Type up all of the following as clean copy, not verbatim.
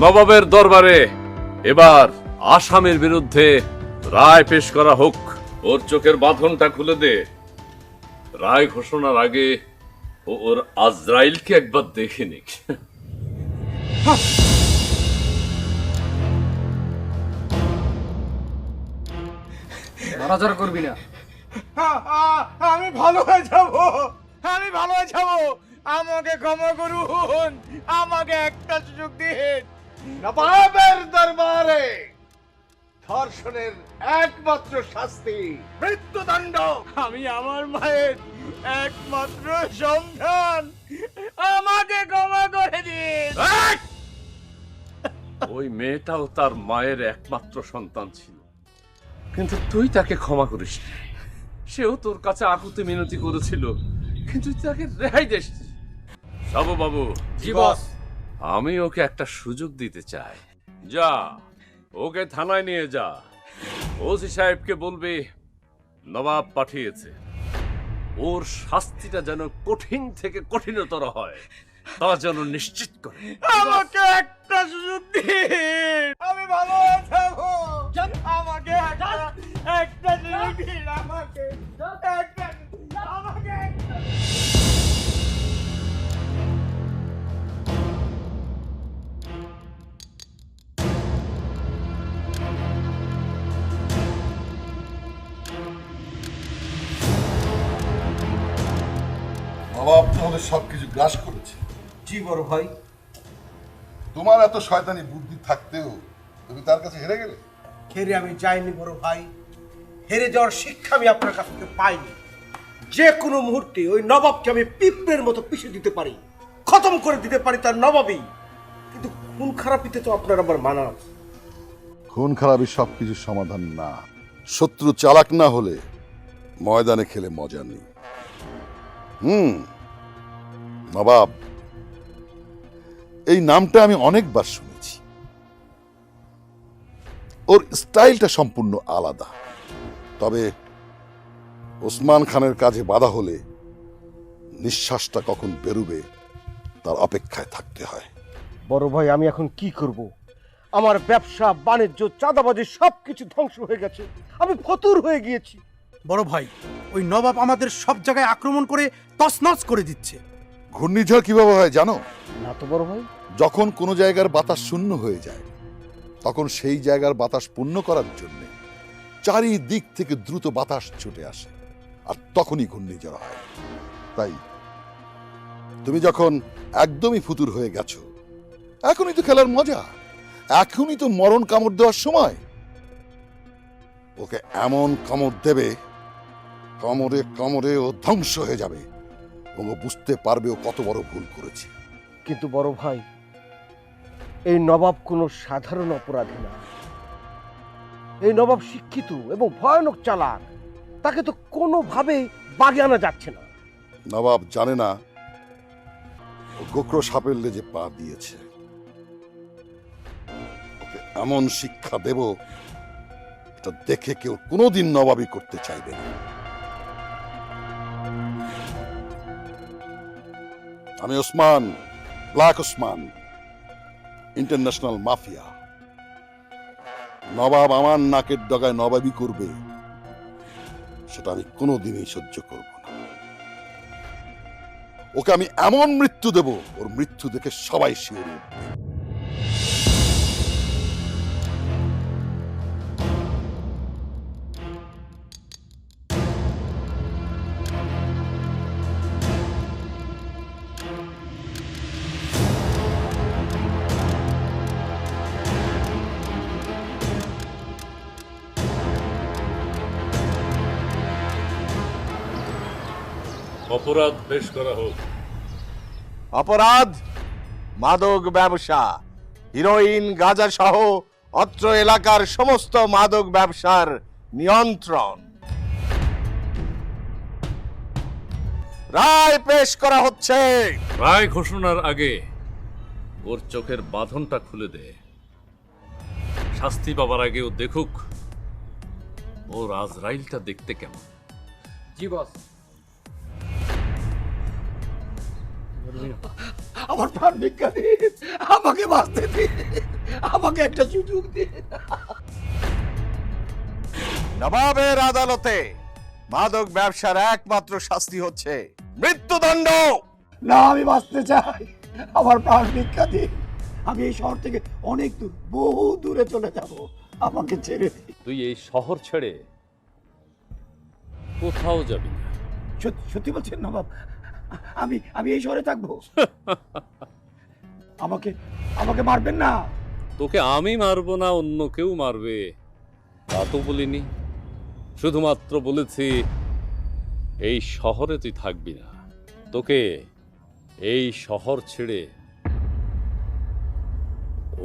নবাবের দরবারে এবার আসামির বিরুদ্ধে রায় পেশ করা হোক। ওর চোখের বাঁধনটা খুলে দে। রায় ঘোষণার আগে ওর আজরাইলকে একবার দেখে নিক। নড়াচড়া করবি না। আমি ভালো হয়ে যাব, আমি ভালো হয়ে যাব। আমাকে ক্ষমা করুন, আমাকে একটা সুযোগ দিন। নবাবের দরবারে ধর্ষণের একমাত্র শাস্তি মৃত্যুদণ্ড। আমি আমার মায়ের একমাত্র সন্তান, আমাকে ক্ষমা করে দিন। ওই মেয়েটাও তার মায়ের একমাত্র সন্তান ছিল, কিন্তু তুই তাকে ক্ষমা করিস না। সেও তোর কাছে আকুতি মিনতি করেছিল, কিন্তু তুই তাকে রেহাই দিস। সাবু বাবু, জি বস। আমি ওকে একটা সুযোগ দিতে চাই। যা, ওকে থানায় নিয়ে যা। ওসি সাহেবকে বলবি নবাব পাঠিয়েছে। ওর শাস্তিটা যেন কঠিন থেকে কঠিনতর হয়, তা যেন নিশ্চিত করে। আমাকে একটা সুযোগ দিন, আমি ভালো হয়ে যাব। আমাকে একটা সুযোগ দিন, আমাকে আমাকে নবাব তাহলে সবকিছু গ্রাস করেছে। জি বড় ভাই। তোমার এত শয়তানি বুদ্ধি থাকতেও তুমি তার কাছে হেরে গেলে। হেরে আমি যাইনি বড় ভাই, হেরে যাওয়ার শিক্ষা আমি আপনার কাছ থেকে পাইনি। যে কোনো মুহূর্তে ওই নবাবকে আমি পিঁপড়ের মতো পিষে দিতে পারি, খতম করে দিতে পারি তার নবাবই। কিন্তু খুন খারাপিতে তো আপনার আবার মানা আছে। খুন খারাপই সবকিছুর সমাধান না। শত্রু চালাক না হলে ময়দানে খেলে মজা নেই। নবাব এই নামটা আমি অনেকবার শুনেছি। ওর স্টাইলটা সম্পূর্ণ আলাদা। তবে ওসমান খানের কাজে বাধা হলে নিঃশ্বাসটা কখন বেরুবে তার অপেক্ষায় থাকতে হয়। বড় ভাই, আমি এখন কি করব? আমার ব্যবসা বাণিজ্য চাঁদাবাজি সবকিছু ধ্বংস হয়ে গেছে। আমি ফতুর হয়ে গিয়েছি। বড় ভাই, ওই নবাব আমাদের সব জায়গায় আক্রমণ করে তছনছ করে দিচ্ছে। ঘূর্ণিঝড় কিভাবে হয় জানো? না তো বড় ভাই। যখন কোনো জায়গার বাতাস শূন্য হয়ে যায়, তখন সেই জায়গার বাতাস পূর্ণ করার জন্য চারিদিক থেকে দ্রুত বাতাস ছুটে আসে, আর তখনই ঘূর্ণিঝড় হয়। তাই তুমি যখন একদমই ফুতুর হয়ে গেছো, এখনই তো খেলার মজা, এখনই তো মরণ কামড় দেওয়ার সময়। ওকে এমন কামড় দেবে, কামড়ে কামড়ে ও ধ্বংস হয়ে যাবে এবং ও বুঝতে পারবে ও কত বড় ভুল করেছে। কিন্তু বড় ভাই, এই নবাব কোনো সাধারণ অপরাধী না। এই নবাব শিক্ষিত এবং ভয়ানক চালাক। তাকে তো কোনোভাবেই বাগে আনা যাচ্ছে না। নবাব জানে না ও গোকরো সাপের লেজে পা দিয়েছে। ওকে এমন শিক্ষা দেব, এটা দেখে কেউ কোনোদিন নবাবি করতে চাইবে না। আমি Osman, black Osman, international mafia. নবাব আমার নাকের ডগায় নবাবি করবে, সেটা আমি কোনোদিনই সহ্য করব না। ওকে আমি এমন মৃত্যু দেব, ওর মৃত্যু দেখে সবাই শিওর উঠবে। অপরাধ পেশ করা হোক। অপরাধ মাদক ব্যবসা, হিরোইন, গাঁজা সহ অত্র এলাকার সমস্ত মাদক ব্যবসার নিয়ন্ত্রণ। রায় পেশ করা হচ্ছে। রায় ঘোষণার আগে ওর চোখের বাঁধনটা খুলে দে। শাস্তি পাবার আগে ও দেখুক ওর আজরাইলটা দেখতে কেমন। জি বস। আমার প্রাণ ভিক্ষা দিন, আমাকে বাঁচতে দিন, আমাকে একটা সুযোগ দিন। নবাবের আদালতে মাদক ব্যবসার একমাত্র শাস্তি হচ্ছে মৃত্যুদণ্ড। না, আমি বাঁচতে চাই, আমার প্রাণ ভিক্ষা দিন। আমি এই শহর থেকে অনেক দূর, বহু দূরে চলে যাব, আমাকে ছেড়ে দিন। তুই এই শহর ছেড়ে কোথাও যাবি না। সত্যি বলছেন নবাব? আমি এই শহরে থাকবো? আমাকে আমাকে মারবেন না। তোকে আমি মারবো না, অন্য কেউ মারবে তা তো বলিনি। শুধুমাত্র বলেছি এই শহরে তুই থাকবি না, তোকে এই শহর ছেড়ে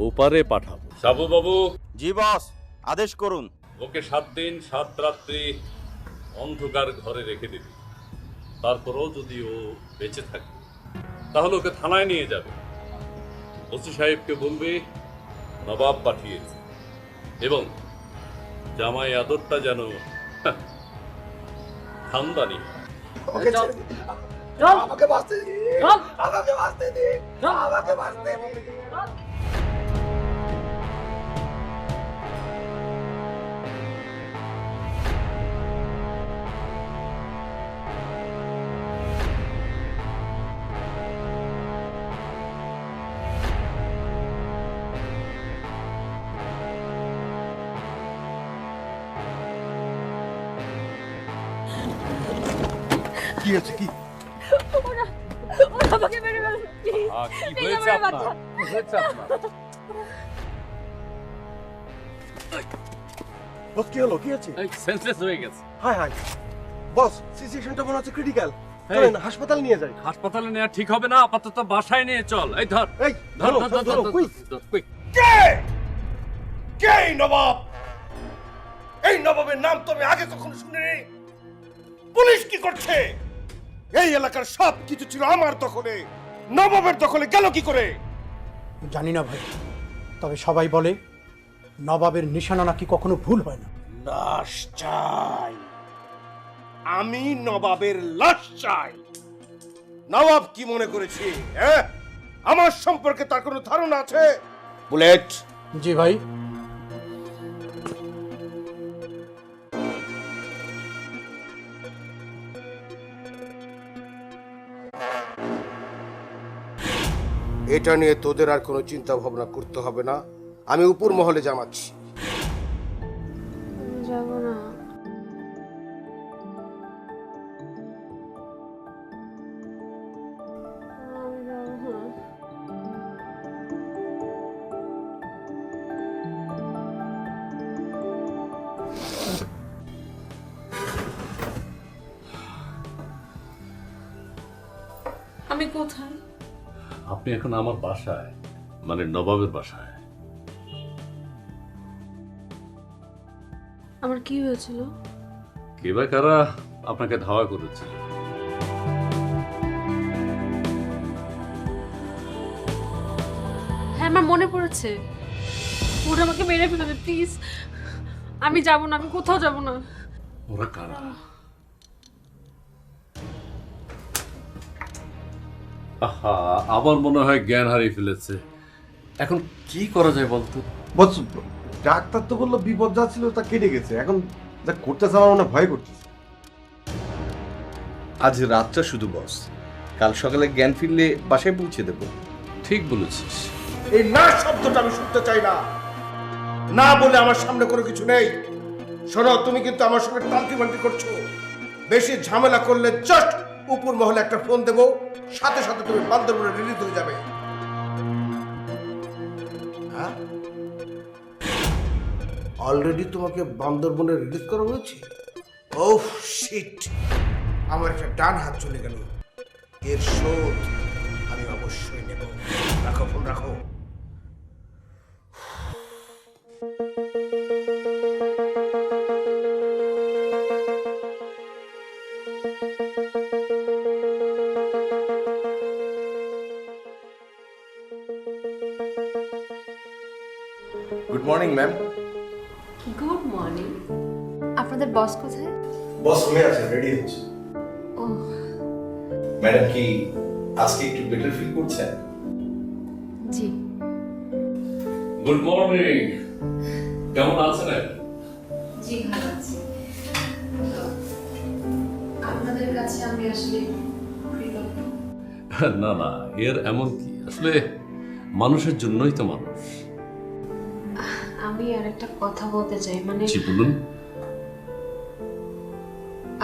ওপারে পাঠাবো। সাবু বাবু, জি বস, আদেশ করুন। ওকে 7 দিন 7 রাত্রি অন্ধকার ঘরে রেখে দিবি। তারপরও যদি ও বেঁচে থাকে তাহলে ওকে থানায় নিয়ে যাবে। ওসি সাহেবকে বলবে নবাব পাঠিয়েছে, এবং জামাই আদরটা যেন খানদানি হয়। আমাকে ছেড়ে দিন, আমাকে বাঁচতে দিন, আমাকে বাঁচতে দিন, আমাকে বাঁচতে দিন। কি আছে কি? ওরা আমাকে মেরে ফেলবে, প্লিজ। কি হয়েছে আপনার? কি হয়েছে আপনার? বস, কি হলো? কি আছে? সেন্সলেস হয়ে গেছে। হাই হাই বস, সিচুয়েশনটা মনে হচ্ছে ক্রিটিক্যাল। এই। চলেন হাসপাতাল নিয়ে যাই। হাসপাতালে নেওয়া ঠিক হবে না, আপাতত বাসায় নিয়ে চল। এই ধর এই ধর ধরো, ধর ধর ধরো, ধর, quick। ধর, quick। কে কে এই নবাব? এই নবাবের নাম তো আমি আগে কখনো শুনিনি। পুলিশ কি করছে? এই এলাকার সব কিছু ছিল আমার দখলে, নবাবের দখলে গেল কি করে? জানি না ভাই, তবে সবাই বলে নবাবের নিশানা নাকি কখনো ভুল হয় না। লাশ চাই, আমি নবাবের লাশ চাই। নবাব কি মনে করেছে? হ্যাঁ, আমার সম্পর্কে তার কোনো ধারণা আছে? বুলেট, জি ভাই। এটা নিয়ে তোদের আর কোনো চিন্তা ভাবনা করতে হবে না, আমি উপর মহলে জানাচ্ছি। যাব না। আমি যাব না। আমি কোথায়? আপনি এখন আমার বাসায়, মানে নবাবের বাসায়। আমার কি হয়েছিল? কে বা কারা আপনাকে ধাওয়া করেছিল? হ্যাঁ, আমার মনে পড়েছে। ওরা আমাকে মেরে ফেলবে, প্লিজ। আমি যাব না, আমি কোথাও যাব না। ওরা কারা? আহা, আমার মনে হয় জ্ঞান হারিয়ে ফেলেছে। এখন কি করা যায় বলতো? বস, ডাক্তার তো বললো বিপদ যা ছিল তা কেটে গেছে, এখন যা করতেছে আমার মনে হয় ভয় করতেছে। আজ রাতটা শুধু বস, কাল সকালে জ্ঞান ফিরলে বাসায় পৌঁছে দেবো। ঠিক বলেছিস। এই না শব্দটা আমি শুনতে চাই না। না বলে আমার সামনে কোনো কিছু নেই। শোনো, তুমি কিন্তু আমার সঙ্গে টালকি বালকি করছো। বেশি ঝামেলা করলে জাস্ট উপর মহলে একটা ফোন দেবো, সাথে সাথে তুমি বান্দরবনে রিলিজ হয়ে যাবে। হ্যাঁ, অলরেডি তোমাকে বান্দরবনে রিলিজ করা হয়েছে। ওহ শিট, আমার একটা ডান হাত চলে গেল। এর শোধ আমি অবশ্যই নেব। রাখো ফোন, রাখো। Good morning ma'am. Good morning. আপনাদের বস কোথায়? বস হয়ে আছে, রেডি হচ্ছে। ও, ম্যাডাম কি আজকে একটু বেটার ফিল করছেন? জি। গুড মর্নিং, কেমন আছেন? জি ভালো আছি। আপনাদের কাছে আমি আসলে কৃতজ্ঞ। না না, এর এমন কি, আসলে মানুষের জন্যই তো মানুষ। আমি আর একটা কথা বলতে চাই, মানে জি বলুন।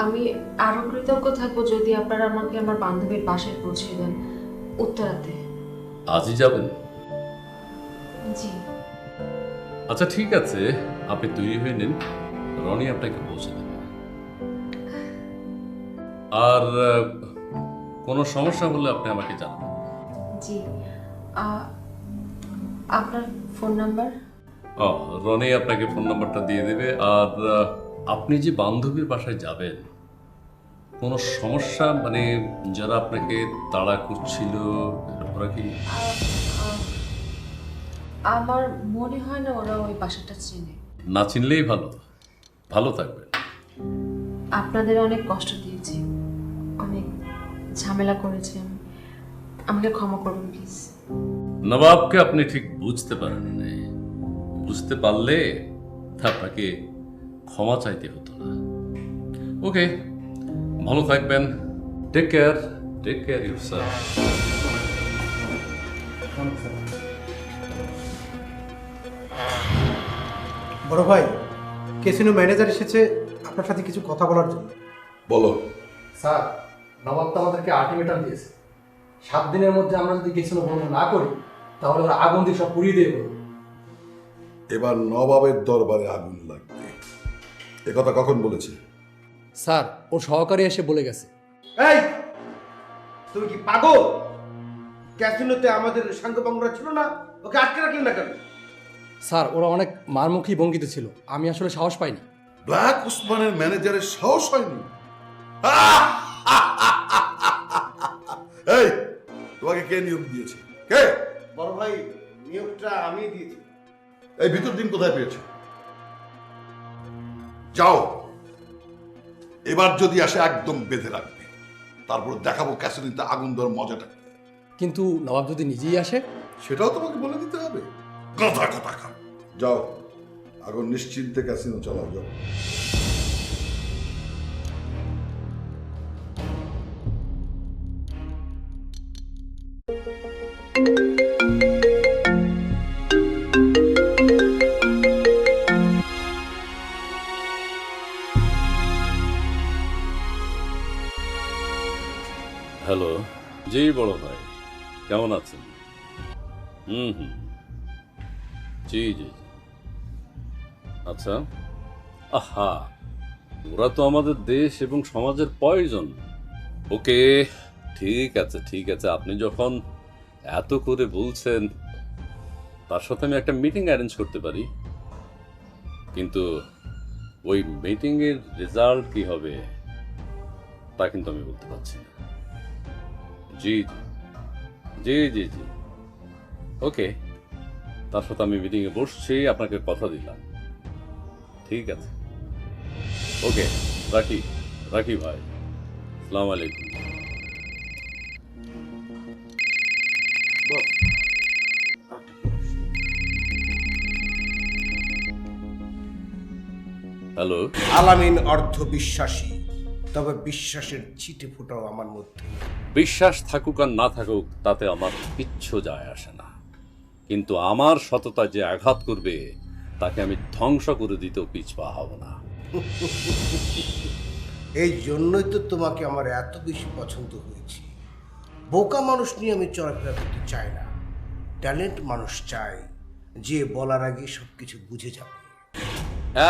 আমি আরো কৃতজ্ঞ থাকবো যদি আপনারা আমাকে আমার বান্ধবীর বাসায় পৌঁছে দেন উত্তরাতে। আজই যাবেন? জি। আচ্ছা ঠিক আছে, আপনি তৈরি হয়ে নিন, রনি আপনাকে পৌঁছে দেবে। আর কোনো সমস্যা হলে আপনি আমাকে জানাবেন। জি। আপনার ফোন নাম্বার? রনি আপনাকে ফোন নাম্বারটা দিয়ে দেবে। আর আপনি যে বান্ধবীর বাসায় যাবেন, কোনো সমস্যা, মানে যারা আপনাকে তাড়া করছিল ওরা কি? আমার মনে হয় না ওরা ওই বাসাটা চেনে। না চিনলেই ভালো, ভালো থাকবেন। আপনাদের অনেক কষ্ট দিয়েছি, অনেক ঝামেলা করেছি আমি, আমাকে ক্ষমা করুন প্লিজ। নবাবকে আপনি ঠিক বুঝতে পারেন না, বুঝতে পারলে আপনাকে ক্ষমা চাইতে হতো না। ওকে, ভালো থাকবেন। Take care yourself. বড় ভাই, ক্যাসিনো ম্যানেজার এসেছে আপনার সাথে কিছু কথা বলার জন্য। বলো। স্যার, নবাব তো আমাদেরকে আলটিমেটাম দিয়েছে, 7 দিনের মধ্যে আমরা যদি ক্যাসিনো বন্ধ না করি তাহলে ওরা আগুন দিয়ে সব পুড়িয়ে দেবে। এবার নবাবের দরবারে আগুন লাগবে, এ কথা কখন বলেছে? স্যার, ওর সহকারী এসে বলে গেছে। এই, তুমি কি পাগল? ক্যাসিনোতে আমাদের সাঙ্গপাঙ্গরা ছিল না, ওকে আটকে রাখলেন না কেন? স্যার, ওরা অনেক মারমুখী ভঙ্গিতে ছিল, আমি আসলে সাহস পাইনি। ব্ল্যাক ওসমানের ম্যানেজারের সাহস হয়নি? এই, তোমাকে কে নিয়োগ দিয়েছে? কে? বড় ভাই, নিয়োগটা আমি দিয়েছি। এই ভিতর দিন কোথায় পেয়েছো? যাও, এবার যদি আসে একদম বেঁধে রাখবে, তারপর দেখাবো ক্যাসিনোতে আগুন দেওয়ার মজাটা। কিন্তু নবাব যদি নিজেই আসে? সেটাও তোমাকে বলে দিতে হবে? কথা কথা খা। যাও, আগুন নিশ্চিন্তে ক্যাসিনো চালাও, যাও। হ্যালো। জি বড় ভাই, কেমন আছেন? হুম। জি জি জি। আচ্ছা, আহা, ওরা তো আমাদের দেশ এবং সমাজের প্রয়োজন। ওকে, ঠিক আছে, আপনি যখন এত করে বলছেন, তার সাথে আমি একটা মিটিং অ্যারেঞ্জ করতে পারি, কিন্তু ওই মিটিংয়ের রেজাল্ট কি হবে তা কিন্তু আমি বলতে পারছি না। জি জি জি জি জি। ওকে, তার সাথে আমি মিটিংয়ে বসছি, আপনাকে কথা দিলাম। ঠিক আছে, ওকে, রাখি ভাই। আসসালামু আলাইকুম। হ্যালো। আলামিন অর্ধ বিশ্বাসী, তবে বিশ্বাসের ছিটে ফোটাও আমার মধ্যে। বিশ্বাস থাকুক আর না থাকুক তাতে আমার কিচ্ছু যায় আসে না, কিন্তু আমার সততা যে আঘাত করবে তাকে আমি ধ্বংস করে দিতেও পিছপা হব না। এই জন্যই তো তোমাকে আমার এত বেশি পছন্দ হয়েছে। বোকা মানুষ নিয়ে আমি চলাফেরা করতে চাই না, ট্যালেন্ট মানুষ চাই, যে বলার আগে সবকিছু বুঝে যাবে।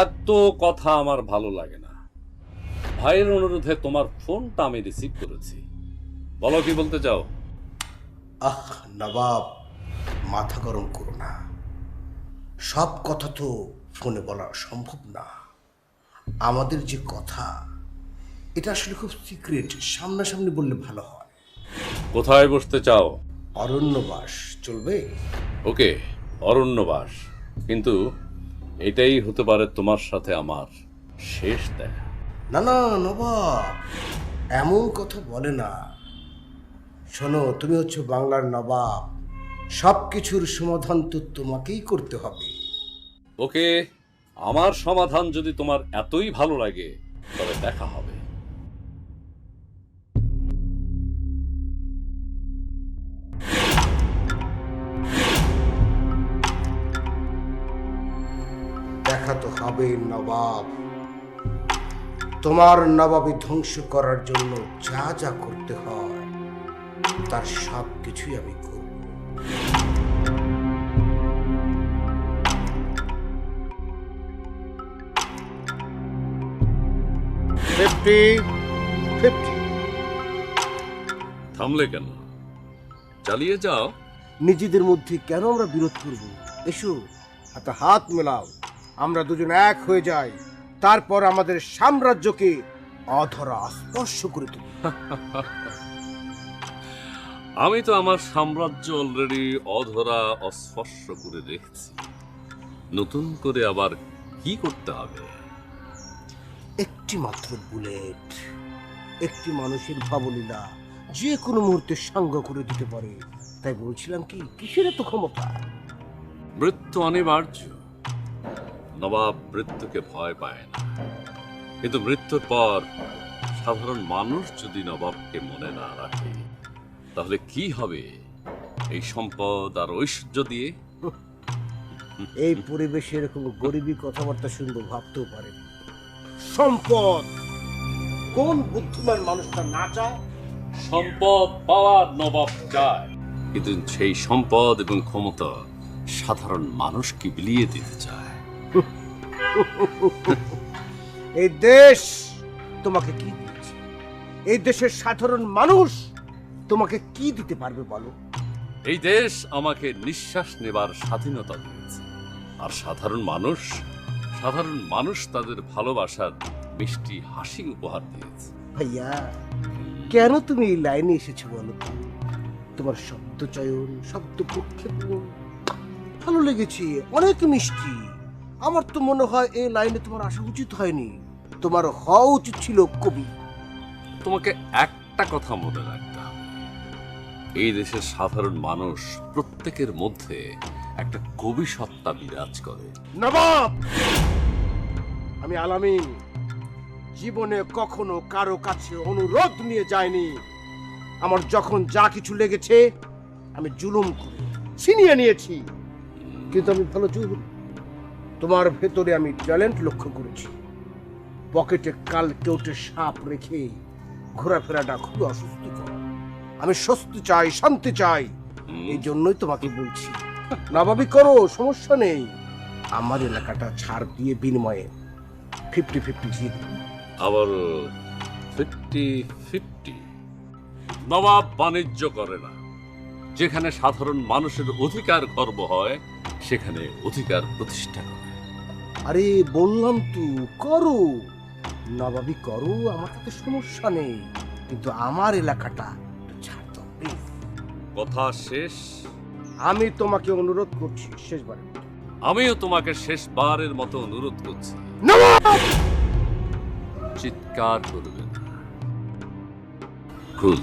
এত কথা আমার ভালো লাগে না। ভাইয়ের অনুরোধে তোমার ফোনটা আমি রিসিভ করেছি, বলো কি বলতে চাও? আহ নবাব, মাথা গরম করো না, সব কথা তো ফোনে বলা সম্ভব না। আমাদের যে কথা, এটা আসলে খুব সিক্রেট, সামনাসামনি বললে ভালো হয়। কোথায় বসতে চাও? অরণ্যবাস চলবে? ওকে, অরণ্যবাস, কিন্তু এটাই হতে পারে তোমার সাথে আমার শেষ দেখা। না না নবাব, এমন কথা বলে না। শোনো, তুমি হচ্ছে বাংলার নবাব, সবকিছুর সমাধান তো তোমাকেই করতে হবে। ওকে, আমার সমাধান যদি তোমার এতই ভালো লাগে তবে দেখা হবে। দেখা তো হবে নবাব। তোমার নবাবী ধ্বংস করার জন্য যা যা করতে হয় তার সব কিছুই আমি করব। থামলে কেন? চালিয়ে যাও। নিজেদের মধ্যে কেন আমরা বিরোধ করব? এসো, হাতে হাত মেলাও, আমরা দুজন এক হয়ে যাই, তারপর আমাদের সাম্রাজ্যকে অধরা স্পর্শ করে তুলি। আমি তো আমার সাম্রাজ্য অলরেডি অধরা অস্পর্শ করে রেখেছি। নতুন করে আবার কি করতে হবে? একটি মাত্র বুলেট, একটি মানুষের ভাবলীলা যে কোনো মুহূর্তে সাঙ্গ করে দিতে পারে। তাই বলছিলাম কি, কিসের এত ক্ষমতা? মৃত্যু অনিবার্য। নবাব মৃত্যুকে ভয় পায় না, কিন্তু মৃত্যুর পর সাধারণ মানুষ যদি নবাবকে মনে না রাখে তাহলে কি হবে এই সম্পদ আর ঐশ্বর্য দিয়ে? এই পরিবেশে এরকম গরিবী কথাবার্তা শুনবো ভাবতেও পারে। সম্পদ কোন বুদ্ধিমান মানুষটা না চায়? সম্পদ পাওয়ার নবাব চায়, কিন্তু সেই সম্পদ এবং ক্ষমতা সাধারণ মানুষ কি বিলিয়ে দিতে চায়? এই দেশ তোমাকে কি দিয়েছে? এই দেশের সাধারণ মানুষ তোমাকে কি দিতে পারবে বলো? এই দেশ আমাকে নিঃশ্বাস নেবার স্বাধীনতা দিয়েছে, আর সাধারণ মানুষ তাদের ভালোবাসার মিষ্টি হাসি উপহার দিয়েছে। ভাইয়া, কেন তুমি এই লাইনে এসেছো বলো তো? তোমার শব্দ চয়ন, শব্দ প্রক্ষেপণ ভালো লেগেছে, অনেক মিষ্টি। আমার তো মনে হয় এই লাইনে তোমার আসা উচিত হয়নি, তোমার হওয়া উচিত ছিল কবি। তোমাকে একটা কথা মনে রাখতে হবে, এই দেশের সাধারণ মানুষ প্রত্যেকের মধ্যে একটা কবি সত্তা বিরাজ করে। নবাব, আমি আলামিন জীবনে কখনো কারো কাছে অনুরোধ নিয়ে যায়নি। আমার যখন যা কিছু লেগেছে আমি জুলুম করে ছিনিয়ে নিয়েছি, কিন্তু আমি ভালো জুলুম। তোমার ভেতরে আমি ট্যালেন্ট লক্ষ্য করেছি। পকেটে কাল কেউটে সাপ রেখে ঘোরাফেরাটা খুব অস্বস্তিকর। আমি স্বস্তি চাই, শান্তি চাই। এই জন্যই তোমাকে বলছি, নবাবি করো, সমস্যা নেই। আমার এলাকাটা ছাড় দিয়ে বিনিময়ে 50-50 দিয়ে দিন। আবার 50-50? নবাব বাণিজ্য করে না। যেখানে সাধারণ মানুষের অধিকার খর্ব হয় সেখানে অধিকার প্রতিষ্ঠা করে। আরে বললাম তো করো, নবাবি করো, আমার তাতে সমস্যা নেই, কিন্তু আমার এলাকাটা ছাড় দাও প্লিজ। কথা শেষ। আমি তোমাকে অনুরোধ করছি শেষবার। আমিও তোমাকে শেষবারের মতো অনুরোধ করছি, নবাব! চিৎকার করবে না। কুল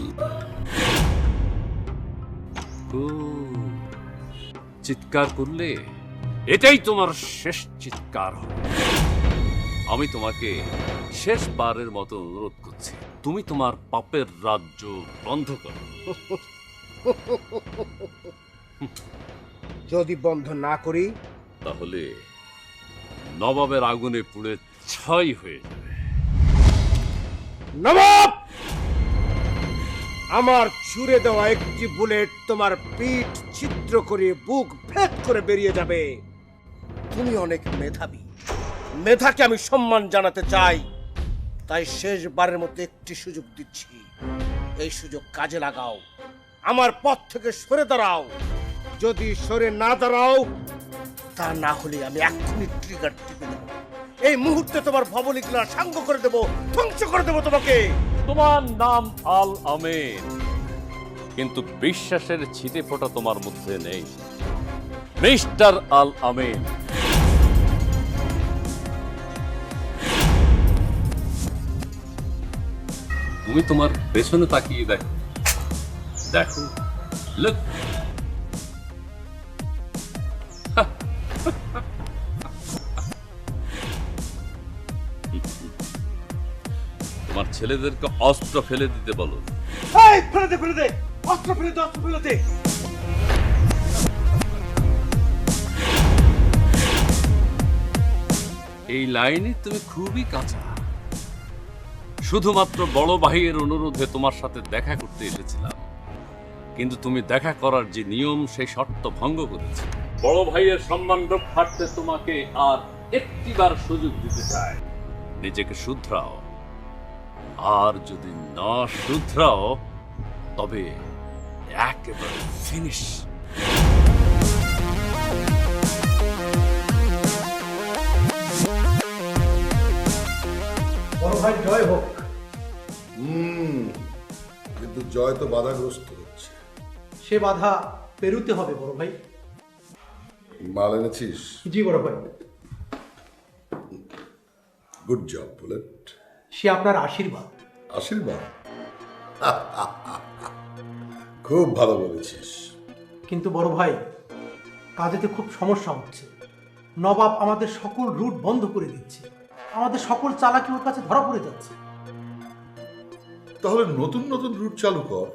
চিৎকার করলে এটাই তোমার শেষ চিৎকার হবে। আমি তোমাকে শেষবারের মতো অনুরোধ করছি, তুমি তোমার পাপের রাজ্য বন্ধ করো। যদি বন্ধ না করি তাহলে নবাবের আগুনে পুড়ে ছাই হয়ে যাবে। নবাব, আমার ছুড়ে দেওয়া একটি বুলেট তোমার পিঠ ছিদ্র করে বুক ভেদ করে বেরিয়ে যাবে। তুমি অনেক মেধাবী, মেধাকে আমি সম্মান জানাতে চাই। তাই শেষবারের মতো একটি সুযোগ দিচ্ছি, এই সুযোগ কাজে লাগাও। আমার পথ থেকে সরে দাঁড়াও। যদি সরে না দাঁড়াও, তা না হলে আমি এক্ষুনি ট্রিগার টিপে দেবো। এই মুহূর্তে তোমার ভবলিগুলা সাঙ্গ করে দেবো, ধ্বংস করে দেবো তোমাকে। তোমার নাম আল আমিন, কিন্তু বিশ্বাসের ছিটে ফোঁটা তোমার মধ্যে নেই। মিস্টার আল আমিন, তুমি তোমার পেছনে তাকিয়ে দেখো। দেখো, লুক, ছেলেদেরকে অস্ত্র ফেলে দিতে বলো। এই ফেলে দে, ফেলে দে, অস্ত্র ফেলে দে, অস্ত্র ফেলে দে। এই লাইনে তুমি খুবই কাঁচা। শুধুমাত্র বড় ভাইয়ের অনুরোধে তোমার সাথে দেখা করতে এসেছিলাম, কিন্তু তুমি দেখা করার যে নিয়ম সেই শর্ত ভঙ্গ করেছে। বড় ভাইয়ের সম্মান রক্ষার্থে তোমাকে আর একটিবার সুযোগ দিতে চাই, নিজেকে শুধরাও। আর যদি না শুধরাও তবে একেবারে ফিনিশ। বড় ভাই জয় হোক। কিন্তু জয় তো বাধাগ্রস্ত হচ্ছে। সে বাধা পেরুতে হবে বড় ভাই। মাল এনেছিস? জি বড় ভাই। Good job bullet. সে আপনার আশীর্বাদ। আশীর্বাদ? খুব ভালো বলেছিস। কিন্তু বড় ভাই, কাজেতে খুব সমস্যা হচ্ছে। নবাব আমাদের সকল রুট বন্ধ করে দিচ্ছে, আমাদের সকল চালাকি ওর কাছে ধরা পড়ে যাচ্ছে। তাহলে নতুন নতুন রুট চালু কর,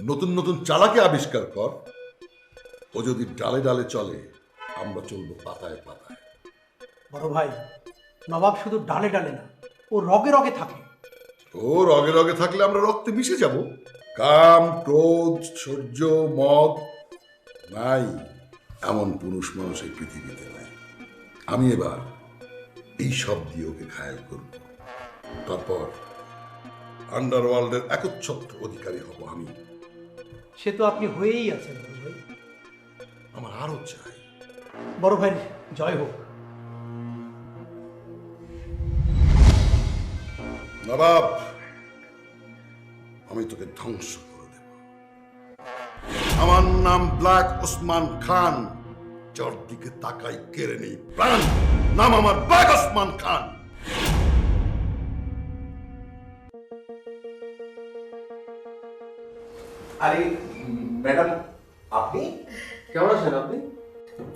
নতুন নতুন চালাকি আবিষ্কার কর। ও যদি ডালে ডালে চলে, আমরা চলবো পাতায় পাতায়। বড় ভাই, নবাব শুধু ডালে ডালে না, ও রগে রগে থাকে। ও রগে রগে থাকলে আমরা রক্তে মিশে যাব। কাম, ক্রোধ, সহ্য, মদ নাই এমন পুরুষ মানুষ এই পৃথিবীতে নাই। আমি এবার এই সব দিয়ে ওকে ঘায়াল করব। তারপর আন্ডারওয়ার্ল্ডের একচ্ছত্র অধিকারী হব আমি। সে তো আপনি হয়েই আছেন বড় ভাই। আমার আরো চাই। বড় ভাই জয় হোক। নবাব, আমি তোকে ধ্বংস করে দেব। আমার নাম ব্ল্যাক ওসমান খান। যার দিকে তাকাই কেড়ে নেই প্রাণ। নাম আমার ব্ল্যাক ওসমান খান। আরে ম্যাডাম, আপনি কেমন আছেন? আপনি?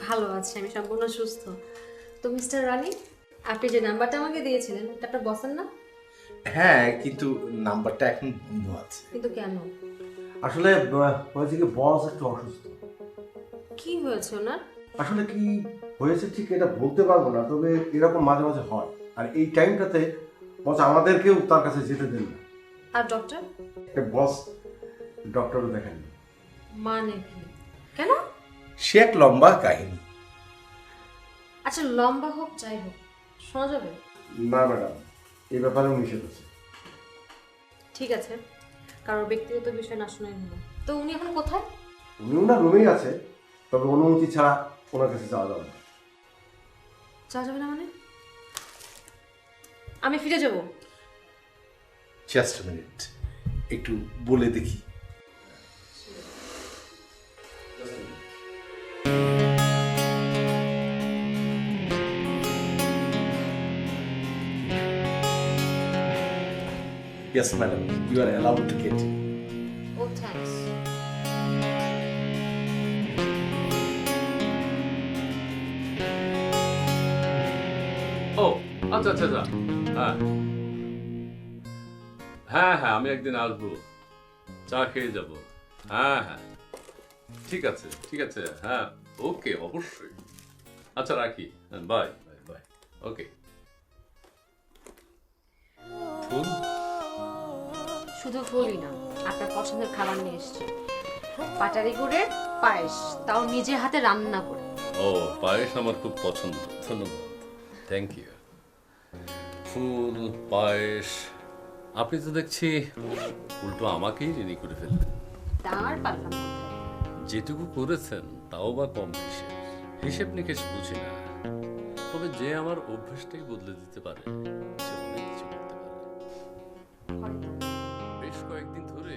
ভালো আছে, আমি সম্পূর্ণ সুস্থ। তো মিস্টার রানী, আপনি যে নাম্বারটা আমাকে দিয়েছিলেন এটা আপনার বসেন না? হ্যাঁ, কিন্তু নাম্বারটা এখন বন্ধ আছে। কিন্তু কেন? আসলে হয়েছে কি, বস একটু অসুস্থ। কি হয়েছে ওনার? আসলে কি হয়েছে ঠিক এটা বলতে পারবো না, তবে এরকম মাঝে মাঝে হয়। আর এই টাইমটাতে বস আমাদেরকেও তার কাছে যেতে দেন না। আর ডক্টর? বস ডক্টরও দেখেননি। মানে কি? কেন? সে এক লম্বা কাহিনী। আচ্ছা, লম্বা হোক যাই হোক, শোনা যাবে? না ম্যাডাম, এই ব্যাপারেও নিষেধ আছে। ঠিক আছে, কারোর ব্যক্তিগত বিষয় না শোনাই হলো। তো উনি এখন কোথায়? উনি ওনার রুমেই আছে, তবে অনুমতি ছাড়া ওনার কাছে যাওয়া যাবে না। যাওয়া যাবে না মানে? আমি ফিরে যাব। জাস্ট মিনিট, একটু বলে দেখি। Yes, madam. You are allowed to get in. Oh, thanks. ও আচ্ছা আচ্ছা আচ্ছা, হ্যাঁ হ্যাঁ হ্যাঁ, আমি একদিন আসবো, চা খেয়ে যাব। হ্যাঁ হ্যাঁ, ঠিক আছে ঠিক আছে, হ্যাঁ ওকে, অবশ্যই। আচ্ছা রাখি, বাই বাই বাই। ওকে। ফুল? শুধু ফুলই না, আপনার পছন্দের খাবার নিয়ে এসেছি। পাটারি গুড়ের পায়েস, তাও নিজে হাতে রান্না করে। ও, পায়েস আমার খুব পছন্দ, ধন্যবাদ, থ্যাংক ইউ। ফুল, পায়েস, আপনি তো দেখছি উল্টো আমাকেই ঋণী করে ফেললেন। তার পারলাম কোথায়? যেটুকু করেছেন তাও বা কম হিসেব, হিসেব নিকেশ বুঝি না। তবে যে আমার অভ্যেসটাই বদলে দিতে পারে, সে অনেক কিছু করতে পারে। হয়তো। বেশ কয়েকদিন ধরে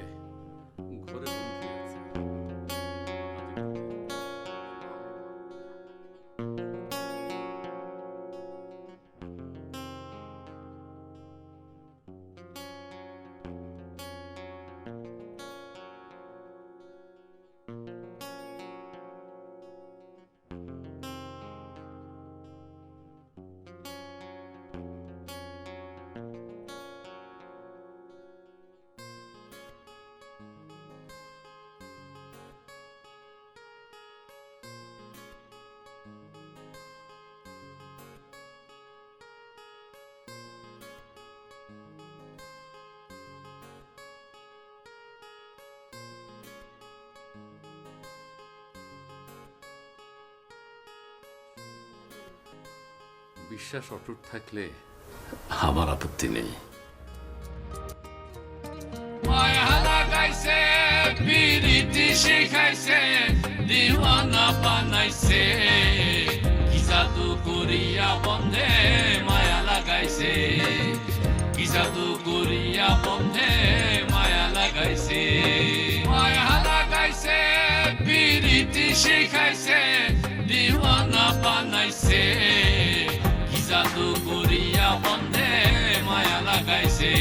ঘরে বন্দি আছে। বিশ্বাস অটুট থাকলে আমার আপত্তি নেই। মায়া লাগাইছে পিরিতি শিখাইছে দিওয়ানা বানাইছে কি জাদু করিয়া বন্ধে মায়া লাগাইছে কি জাদু করিয়া বন্ধে মায়া লাগাইছে মায়া লাগাইছে পিরিতি শিখাইছে দিওয়ানা বানাইছে কি জাদু করিয়া বন্ধে মায়া লাগাইছে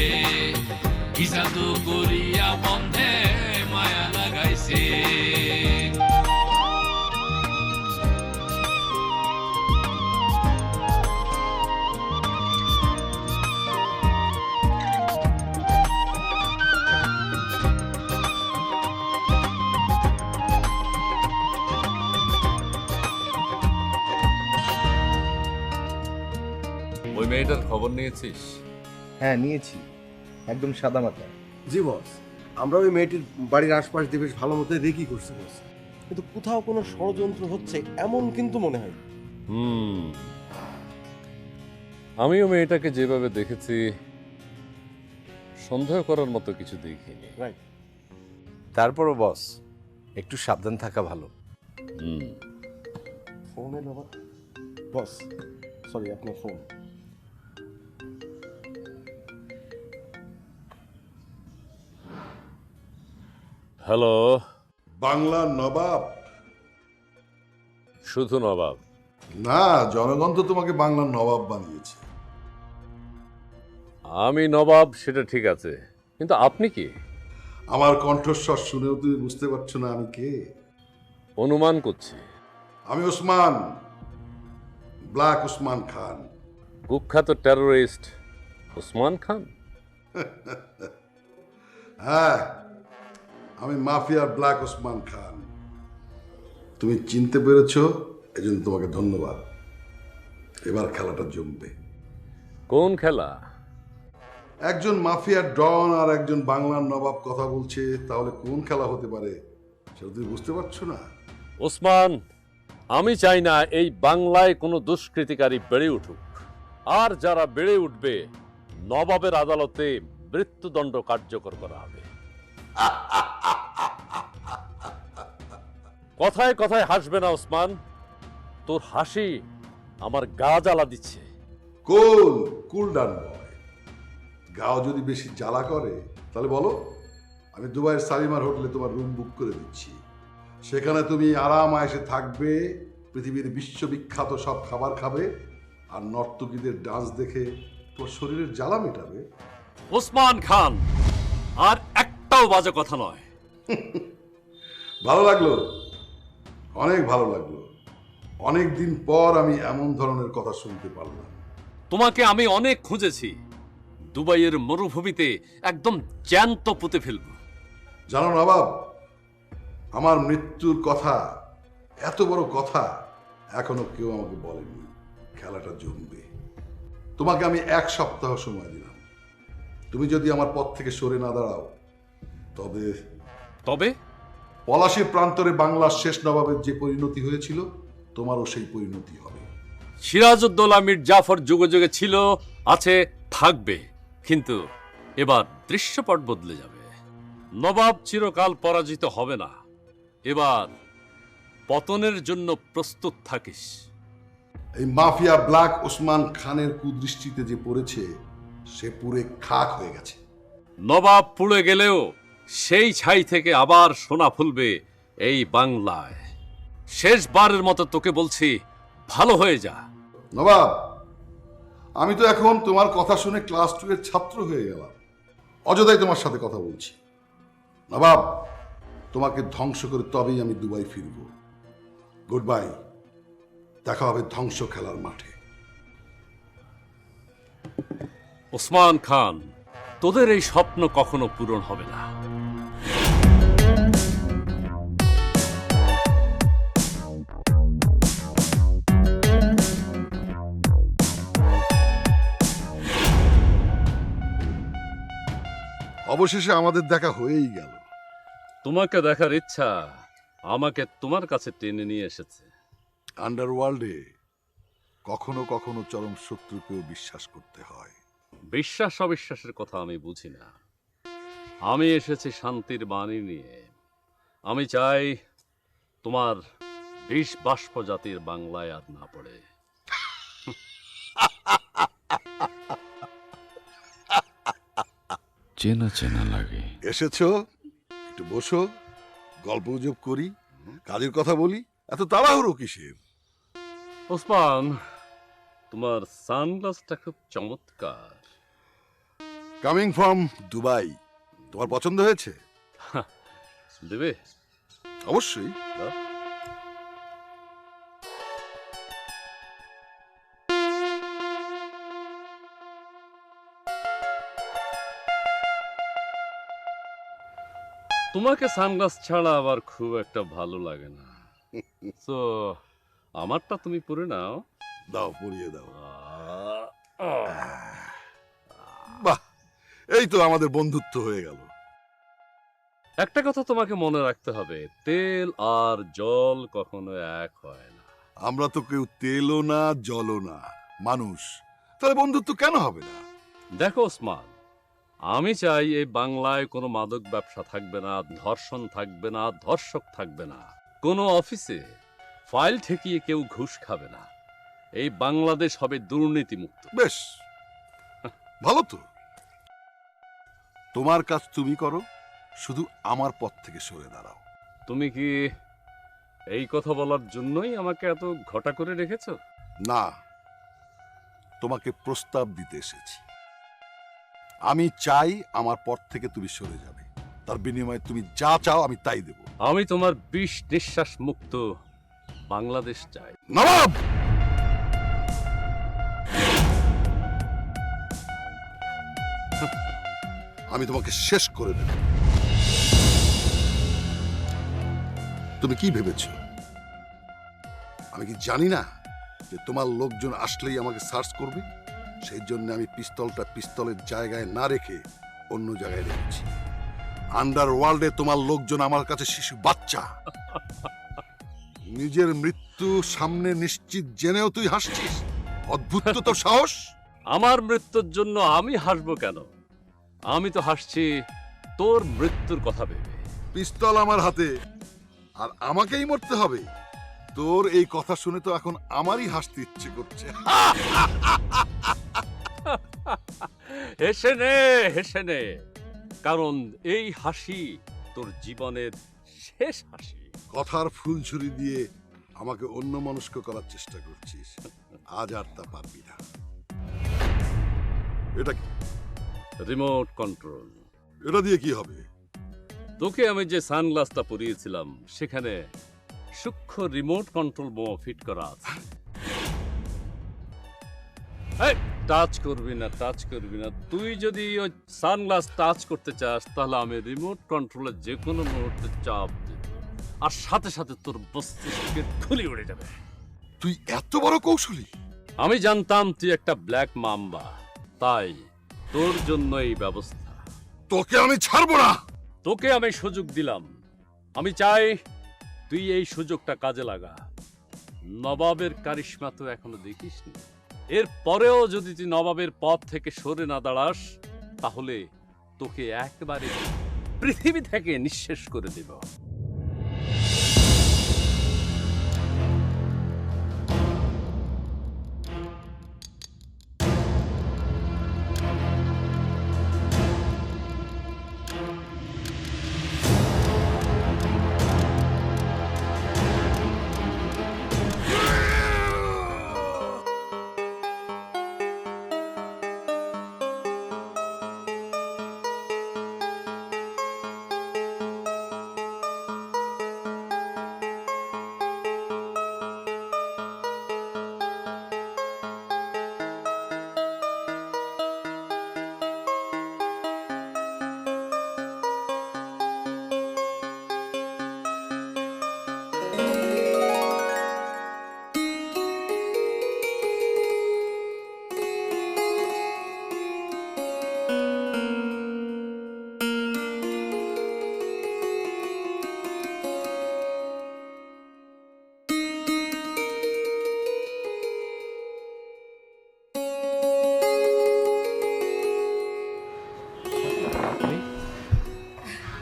কি জাদু করিয়া বন্ধে মায়া লাগাইছে। ওই মেয়েটার খবর নিয়েছিস? হ্যাঁ নিয়েছি, একদম সাদা মাথা। জি বস, আমরা ওই মেয়েটির বাড়ির আশপাশ দিয়ে বেশ ভালো মতো রেকি করছি বস, কিন্তু কোথাও কোনো ষড়যন্ত্র হচ্ছে এমন কিন্তু মনে হয়। আমিও মেয়েটাকে যেভাবে দেখেছি সন্দেহ করার মতো কিছু দেখিনি। রাইট। তারপরও বস একটু সাবধান থাকা ভালো। ফোন এলো আবার। বস সরি, আপনার ফোন। হ্যালো। বাংলার নবাব? শুধু নবাব না, জনগণ তো তোমাকে বাংলার নবাব বানিয়েছে। আমি নবাব সেটা ঠিক আছে, কিন্তু আপনি কি? আমার কণ্ঠস্বর শুনেও তুমি বুঝতে পারছো না আমি কে? অনুমান করছি। আমি ওসমান, ব্ল্যাক ওসমান খান। কুখ্যাত টেরোরিস্ট ওসমান খান? হ্যাঁ, আমি মাফিয়ার ব্ল্যাক ওসমান খান। তুমি চিনতে পেরেছো, এজন্য তোমাকে ধন্যবাদ। এবার খেলাটা জমবে। কোন খেলা? একজন মাফিয়ার ডন আর একজন বাংলার নবাব কথা বলছে, তাহলে কোন খেলা হতে পারে সেটা তুমি বুঝতে পারছো না? ওসমান, আমি চাই না এই বাংলায় কোনো দুষ্কৃতিকারী বেড়ে উঠুক, আর যারা বেড়ে উঠবে নবাবের আদালতে মৃত্যুদণ্ড কার্যকর করা হবে। কথায় কথায় হাসবে না ওসমান, তোর হাসি আমার গা জ্বালা দিচ্ছে। কুল কুল ডান বয়। গাও যদি বেশি জ্বালা করে তাহলে বলো, আমি দুবাইয়ের সালিমার হোটেলে তোমার রুম বুক করে দিচ্ছি। সেখানে তুমি আরাম আয়েসে থাকবে, পৃথিবীর বিশ্ববিখ্যাত সব খাবার খাবে, আর নর্তকীদের ডান্স দেখে তোমার শরীরের জ্বালা মেটাবে। ওসমান খান, আর একটাও বাজে কথা নয়। ভালো লাগলো, অনেক ভালো লাগলো। অনেক দিন পর আমি এমন ধরনের কথা শুনতে পারলাম। তোমাকে আমি অনেক খুঁজেছি, দুবাইয়ের মরুভূমিতে একদম জ্যান্ত পুঁতে ফেলব। জানো নবাব, আমার মৃত্যুর কথা, এত বড় কথা এখনো কেউ আমাকে বলেনি। খেলাটা জমবে। তোমাকে আমি 1 সপ্তাহ সময় দিলাম। তুমি যদি আমার পথ থেকে সরে না দাঁড়াও, তবে তবে পলাশীর প্রান্তরে বাংলার শেষ নবাবের যে পরিণতি হয়েছিল, তোমারও সেই পরিণতি হবে। সিরাজউদ্দৌলা মীর জাফর যুগে যুগে ছিল, আছে, থাকবে, কিন্তু এবার দৃশ্যপট বদলে যাবে। নবাব চিরকাল পরাজিত হবে না। এবার পতনের জন্য প্রস্তুত থাকিস। এই মাফিয়া ব্ল্যাক ওসমান খানের কুদৃষ্টিতে যে পড়েছে, সে পুরে খাক হয়ে গেছে। নবাব পুড়ে গেলেও সেই ছাই থেকে আবার সোনা ফুলবে এই বাংলায়। শেষবারের মতো তোকে বলছি, ভালো হয়ে যা। নবাব, আমি তো এখন তোমার কথা শুনে ক্লাস 2 এর ছাত্র হয়ে গেলাম। অযথাই তোমার সাথে কথা বলছি। নবাব, তোমাকে ধ্বংস করে তবেই আমি দুবাই ফিরব। গুড বাই, দেখা হবে ধ্বংস খেলার মাঠে। ওসমান খান, তোদের এই স্বপ্ন কখনো পূরণ হবে না। অবশেষে আমাদের দেখা হয়েই গেল। তোমাকে দেখার ইচ্ছা আমাকে তোমার কাছে টেনে নিয়ে এসেছে। আন্ডারওয়ার্ল্ডে কখনো কখনো চরম শত্রুকেও বিশ্বাস করতে হয়। বিশ্বাস অবিশ্বাসের কথা আমি বুঝি না। আমি এসেছি শান্তির বাণী নিয়ে। আমি চাই তোমার বিষ বাষ্প জাতির বাংলায় আর না পড়ে। চেনা চেনা লাগে। এসেছো, একটু বসো, গল্প গুজব করি, কাজের কথা বলি। এত তাড়াহুড়ো কিসের? ওসমান, তোমার সানগ্লাসটা খুব চমৎকার। কামিং ফ্রম দুবাই, তোমার পছন্দ হয়েছে? দেবে? অবশ্যই। দাও। তোমাকে সানগ্লাস ছাড়া আবার খুব একটা ভালো লাগে না, তো আমারটা তুমি পরে নাও। দাও, পরিয়ে দাও। বাহ, এই তো আমাদের বন্ধুত্ব হয়ে গেল। একটা কথা তোমাকে মনে রাখতে হবে, তেল আর জল কখনো এক হয় না। আমরা তো কেউ তেলও না জলও না, মানুষ। তাহলে বন্ধুত্ব কেন হবে না? দেখো ওসমান, আমি চাই এই বাংলায় কোনো মাদক ব্যবসা থাকবে না, ধর্ষণ থাকবে না, ধর্ষক থাকবে না, কোনো অফিসে ফাইল ঠেকিয়ে কেউ ঘুষ খাবে না। এই বাংলাদেশ হবে দুর্নীতিমুক্ত। বেশ ভালো তো। তোমার কাজ তুমি করো, শুধু আমার পথ থেকে সরে দাঁড়াও। তুমি কি এই কথা বলার জন্যই আমাকে এত ঘটা করে রেখেছো? না, তোমাকে প্রস্তাব দিতে এসেছি। আমি চাই আমার পথ থেকে তুমি সরে যাবে, তার বিনিময়ে তুমি যা চাও আমি তাই দেব। আমি তোমার বিষ নিঃশ্বাস মুক্ত বাংলাদেশ চাই। নবাব, আমি তোমাকে শেষ করে দেব। তুমি কি ভেবেছ আমি কি জানি না যে তোমার লোকজন আসলেই আমাকে সার্চ করবে? সেই জন্য আমি পিস্তলটা পিস্তলের জায়গায় না রেখে অন্য জায়গায় রেখেছি। আন্ডারওয়ার্ল্ডে তোমার লোকজন আমার কাছে শিশু বাচ্চা। নিজের মৃত্যু সামনে নিশ্চিত জেনেও তুই হাসছিস? অদ্ভুত তো তোর সাহস। আমার মৃত্যুর জন্য আমি হাসবো কেন? আমি তো হাসছি তোর মৃত্যুর কথা ভেবে। পিস্তল আমার হাতে, আর আমাকেই মরতে হবে? তোর এই কথা শুনে তো এখন আমারই হাসতে ইচ্ছে করছে। হেসে নে, হেসে নে, কারণ এই হাসি তোর জীবনের শেষ হাসি। কথার ফুলঝুরি দিয়ে আমাকে অন্য মনস্ক করার চেষ্টা করছিস, আজ আর তা পারবি না। এটা কি? Remote control. এটা দিয়ে কি হবে? তোকে আমি যে সানগ্লাসটা পরিয়েছিলাম সেখানে সূক্ষ্ম রিমোট কন্ট্রোল বোমা ফিট করা আছে। টাচ করবি না, টাচ করবি না। তুই যদি ওই সানগ্লাস টাচ করতে চাস তাহলে আমি রিমোট কন্ট্রোলে যে কোনো মুহূর্তে চাপ দেব, আর সাথে সাথে তোর মস্তিষ্কের খুলি উড়ে যাবে। তুই এত বড় কৌশলী? আমি জানতাম তুই একটা ব্ল্যাক মাম্বা, তাই তোর জন্য এই ব্যবস্থা। তোকে আমি ছাড়বো না। তোকে আমি সুযোগ দিলাম, আমি চাই তুই এই সুযোগটা কাজে লাগা। নবাবের কারিশমা তো এখনো দেখিসনি। এর পরেও যদি তুই নবাবের পথ থেকে সরে না দাঁড়াস তাহলে তোকে একবারে পৃথিবী থেকে নিঃশেষ করে দেব।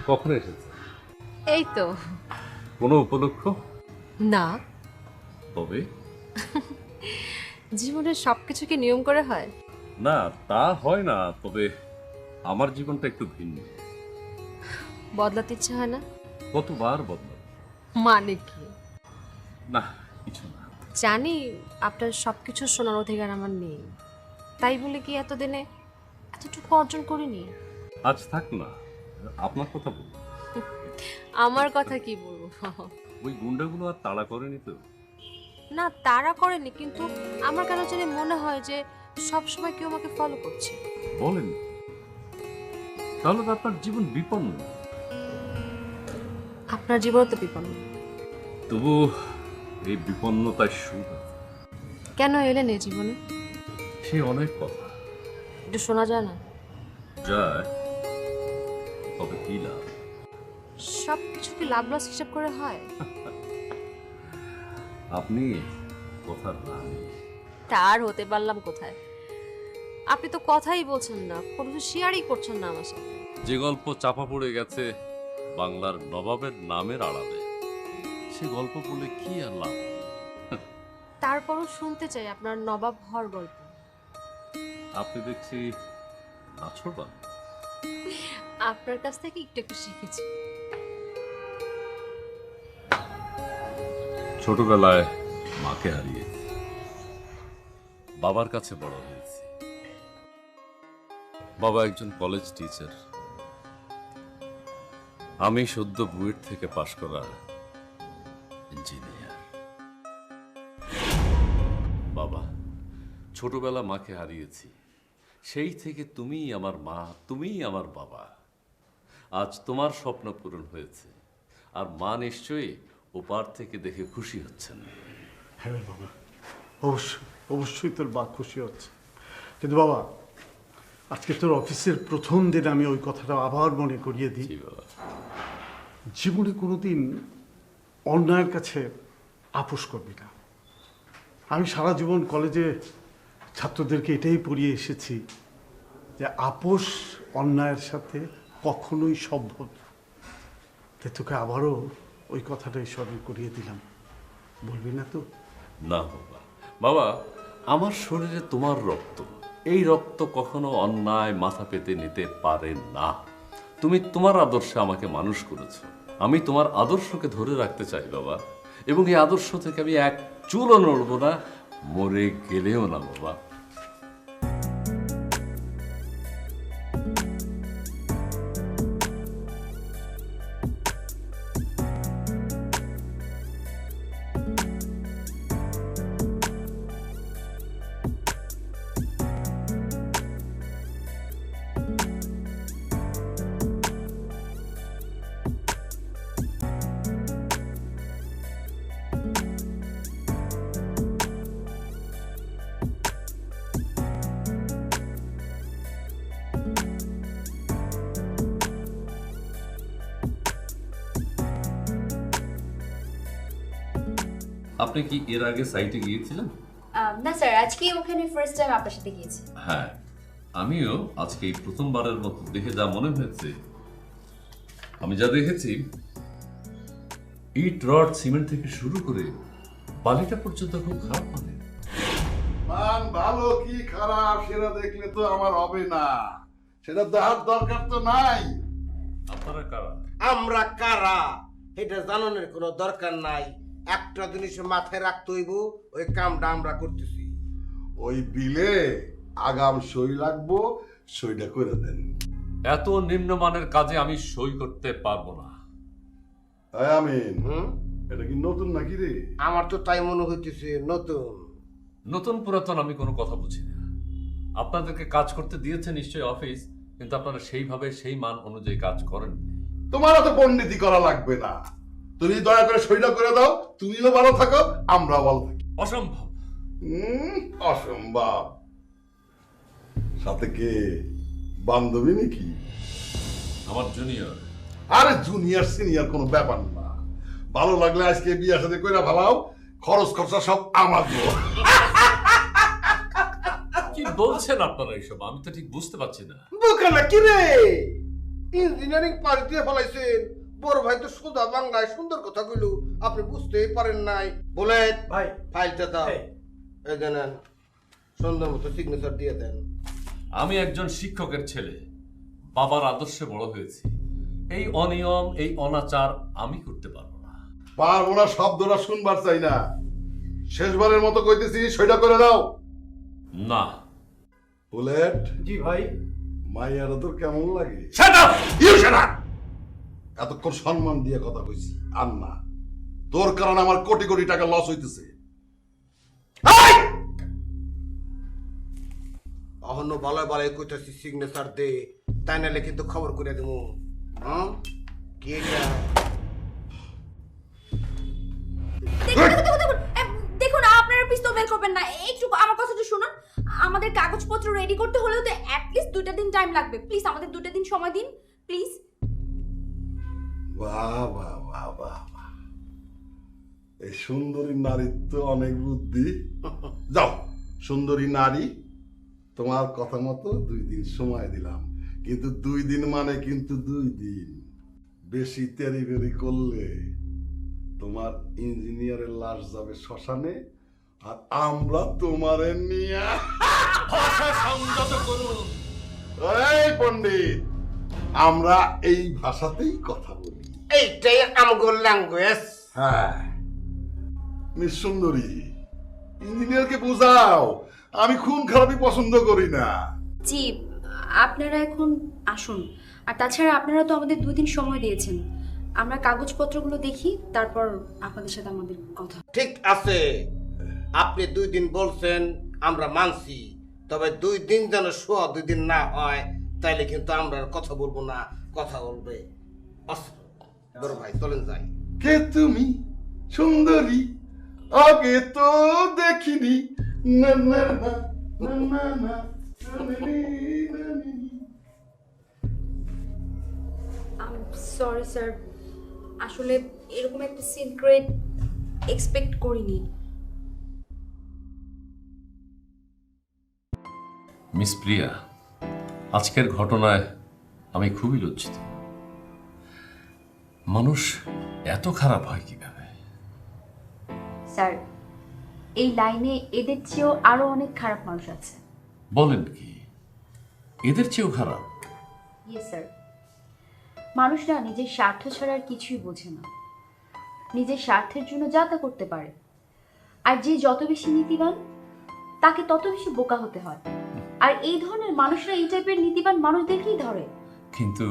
কখন এসেছে? এই তো। কোনো উপলক্ষ? না, তবে জীবনের সবকিছু কি নিয়ম করে হয়? না, তা হয় না, তবে আমার জীবনটা একটু ভিন্ন। বদলাতে ইচ্ছে হয় না? কতবার বদলাব? মানে কি? না, কিছু না। জানি আপনার সবকিছু শোনার অধিকার আমার নেই, তাই বলে কি এতদিনে এতটুকু অর্জন করিনি? আজ থাক না, আপনার কথা বল। আমার কথা কি বলবো? ওই গুন্ডাগুলো আর তাড়া করেনি তো? না, তারা করেনি, কিন্তু আমার কেন জানি মনে হয় যে সব সময় কেউ আমাকে ফলো করছে। বলেন, তাহলে তো আপনার জীবন বিপন্ন। আপনার জীবন তো বিপন্ন। তবু এই বিপন্নতায় সুখ আছে। কেন এলেন এই জীবনে? সে অনেক কথা একটু শোনা যায় না? যায়, তবে কি লাভ? সবকিছু কি লাভ লস হিসাব করে হয়? আপনি কথার রানী। তার হতে পারলাম কোথায়? আপনি তো কথাই বলছেন না, কোনো কিছু শেয়ারই করছেন না আমার সাথে। যে গল্প চাপা পড়ে গেছে বাংলার নবাবের নামের আড়ালে, সে গল্প বলে কি আর লাভ? তারপরও শুনতে চাই আপনার নবাব হওয়ার গল্প। আপনি দেখছি নাছোড়বান। আপনার কাছ থেকে একটু একটু শিখেছি। ছোটবেলায় মাকে হারিয়েছি, বাবার কাছে বড় হয়েছি। বাবা একজন কলেজ টিচার, আমি সদ্য বুয়েট থেকে পাশ করা ইঞ্জিনিয়ার। বাবা, ছোটবেলা মাকে হারিয়েছি, সেই থেকে তুমিই আমার মা, তুমিই আমার বাবা। আজ তোমার স্বপ্ন পূরণ হয়েছে, আর মা নিশ্চয়ই ওপার থেকে দেখে খুশি হচ্ছেন। হ্যাঁ বাবা, অবশ্যই অবশ্যই তোর মা খুশি হচ্ছে। কিন্তু বাবা, আজকে তোর অফিসের প্রথম দিন আমি ওই কথাটা আবার মনে করিয়ে দিই। জীবনে কোনোদিন অন্যায়ের কাছে আপোষ করবি না। আমি সারা জীবন কলেজে ছাত্রদেরকে এটাই পড়িয়ে এসেছি যে আপোষ অন্যায়ের সাথে কখনোই সম্ভব না। তাই তোকে আবারও ওই কথাটাই স্মরণ করিয়ে দিলাম, বলবি না তো? না বাবা, বাবা আমার শরীরে তোমার রক্ত, এই রক্ত কখনো অন্যায় মাথা পেতে নিতে পারে না। তুমি তোমার আদর্শে আমাকে মানুষ করেছো, আমি তোমার আদর্শকে ধরে রাখতে চাই বাবা, এবং এই আদর্শ থেকে আমি এক চুলও নড়ব না, মরে গেলেও না বাবা। আপনি কি এর আগে সাইটে গিয়েছিলেন? না স্যার, আজকেই ওখানে ফার্স্ট টাইম আপনার সাথে গিয়েছি। হ্যাঁ, আমিও আজকে এই প্রথমবারের মতো দেখে যা মনে হয়েছে, আমি যা দেখেছি, ইট রড সিমেন্ট থেকে শুরু করে বালিটা পর্যন্ত খুব খারাপ মানে। মান ভালো কি খারাপ সেটা দেখলে তো আমার হবে না, সেটা দেখার দরকার তো নাই। আপনারা কারা? আমরা কারা এটা জানানোর কোনো দরকার নাই। একটা জিনিস মাথায় রাখতে হইব, ওই কামটা আমরা করতেছি। ওই বিলে আগাম সই লাগবো, সইটা করে দেন। এত নিম্নমানের কাজে আমি সই করতে পারবো না। আমিন, এটা কি নতুন নাকি রে? আমার তো তাই মনে হইতেছে নতুন। নতুন পুরাতন আমি কোনো কথা বুঝি না। আপনাদেরকে কাজ করতে দিয়েছে নিশ্চয়ই অফিস, কিন্তু আপনারা সেইভাবে সেই মান অনুযায়ী কাজ করেন। তোমার তো পণ্ডিতি করা লাগবে না, তুমি দয়া করে সইটা করে দাও, তুমিও ভালো থাকো, আমরাও ভালো থাকি। অসম্ভব। অসম্ভব? সাথে কে, বান্ধবী নাকি? আমার জুনিয়র। আরে জুনিয়র সিনিয়র কোনো ব্যাপার না, ভালো লাগলে আজকে বিয়ের সাথে কইরা ভালাও, খরচ খরচা সব আমার। কি বলছেন আপনারা এইসব? আমি তো ঠিক বুঝতে পারছি না। বোকা নাকি রে? ইঞ্জিনিয়ারিং পাশ দিয়ে ফেলাইছেন, বড় ভাই তো সোজা বাংলায় সুন্দর কথা কইল, আপনি বুঝতেই পারেন নাই। বলে ভাই ফাইলটা দাও, এই দেন, সুন্দর মতো সিগনেচার দিয়ে দেন। আমি একজন শিক্ষকের ছেলে, বাবার আদর্শে বড় হয়েছি। এই অনিয়ম, এই অনাচার আমি করতে পারবো না। পারবো না শব্দটা শুনবার চাই না। শেষবারের মতো কইতেছি, সেটা করে দাও। না। বুলেট, জি ভাই। মাইয়ারা তোর কেমন লাগে? Shut up! You shut up! এতক্ষণ সম্মান দিয়ে কথা কইছি, আর না। তোর কারণে আমার কোটি কোটি টাকা লস হইতেছে। অহন্য বালায় বালায় কইতাছি সিগনেচার দে, তাই নাহলে কিন্তু খবর করে দেবো। হ্যাঁ কি এটা? দেখুন, আপনারা পিস্তল বের করবেন না, একটু আমার কথাটা শুনুন। আমাদের কাগজপত্র রেডি করতে হলেও তো অ্যাটলিস্ট 2টা দিন টাইম লাগবে। প্লিজ আমাদের 2টা দিন সময় দিন প্লিজ। বাহ বাহ বাহ বাহ বাহ, এই সুন্দরী নারীর তো অনেক বুদ্ধি। যাও সুন্দরী নারী, তোমার কথা মতো 2 দিন সময় দিলাম, কিন্তু 2 দিন মানে কিন্তু 2 দিন। বেশি তেরি করলে তোমার ইঞ্জিনিয়ারের লাশ যাবে শ্মশানে, আর আমরা তোমারে নিয়ে ভাষা সংযত করুন। এই পণ্ডিত, আমরা এই ভাষাতেই কথা বলি। এইটাই আমগো ল্যাঙ্গুয়েজ। হ্যাঁ মিস সুন্দরী, ইঞ্জিনিয়ারকে বোঝাও আমি খুন খারাপই পছন্দ করি না। জি, আপনারা এখন আসুন। আর তাছাড়া আপনারা তো আমাদের 2 দিন সময় দিয়েছেন, আমরা কাগজপত্রগুলো দেখি, তারপর আপনাদের সাথে আমাদের কথা। ঠিক আছে, আপনি 2 দিন বলছেন, আমরা মানছি। তবে 2 দিন যেন সোয়া 2 দিন না হয়, তাইলে কিন্তু আমরা আর কথা বলবো না, কথা বলবে। বড় ভাই চলেন যাই। কে তুমি সুন্দরী? আগে তো দেখিনি। না না না না না না। সরি স্যার, আসলে এরকম একটা সিক্রেট এক্সপেক্ট করিনি। মিস প্রিয়া, আজকের ঘটনায় আমি খুবই লজ্জিত। মানুষ এত খারাপ হয় কিভাবে? স্যার, এই লাইনে এদের চেয়েও আরো অনেক খারাপ মানুষ আছে। বলেন কি, এদের চেয়েও খারাপ? Yes sir. মানুষরা নিজের স্বার্থ ছাড়া আর কিছুই বোঝে না, নিজের স্বার্থের জন্য যা তা করতে পারে। আর যে যত বেশি নীতিবান, তাকে তত বেশি বোকা হতে হয়। আর এই ধরনের মানুষরা এই টাইপের নীতিবান মানুষদেরকেই ধরে। কিন্তু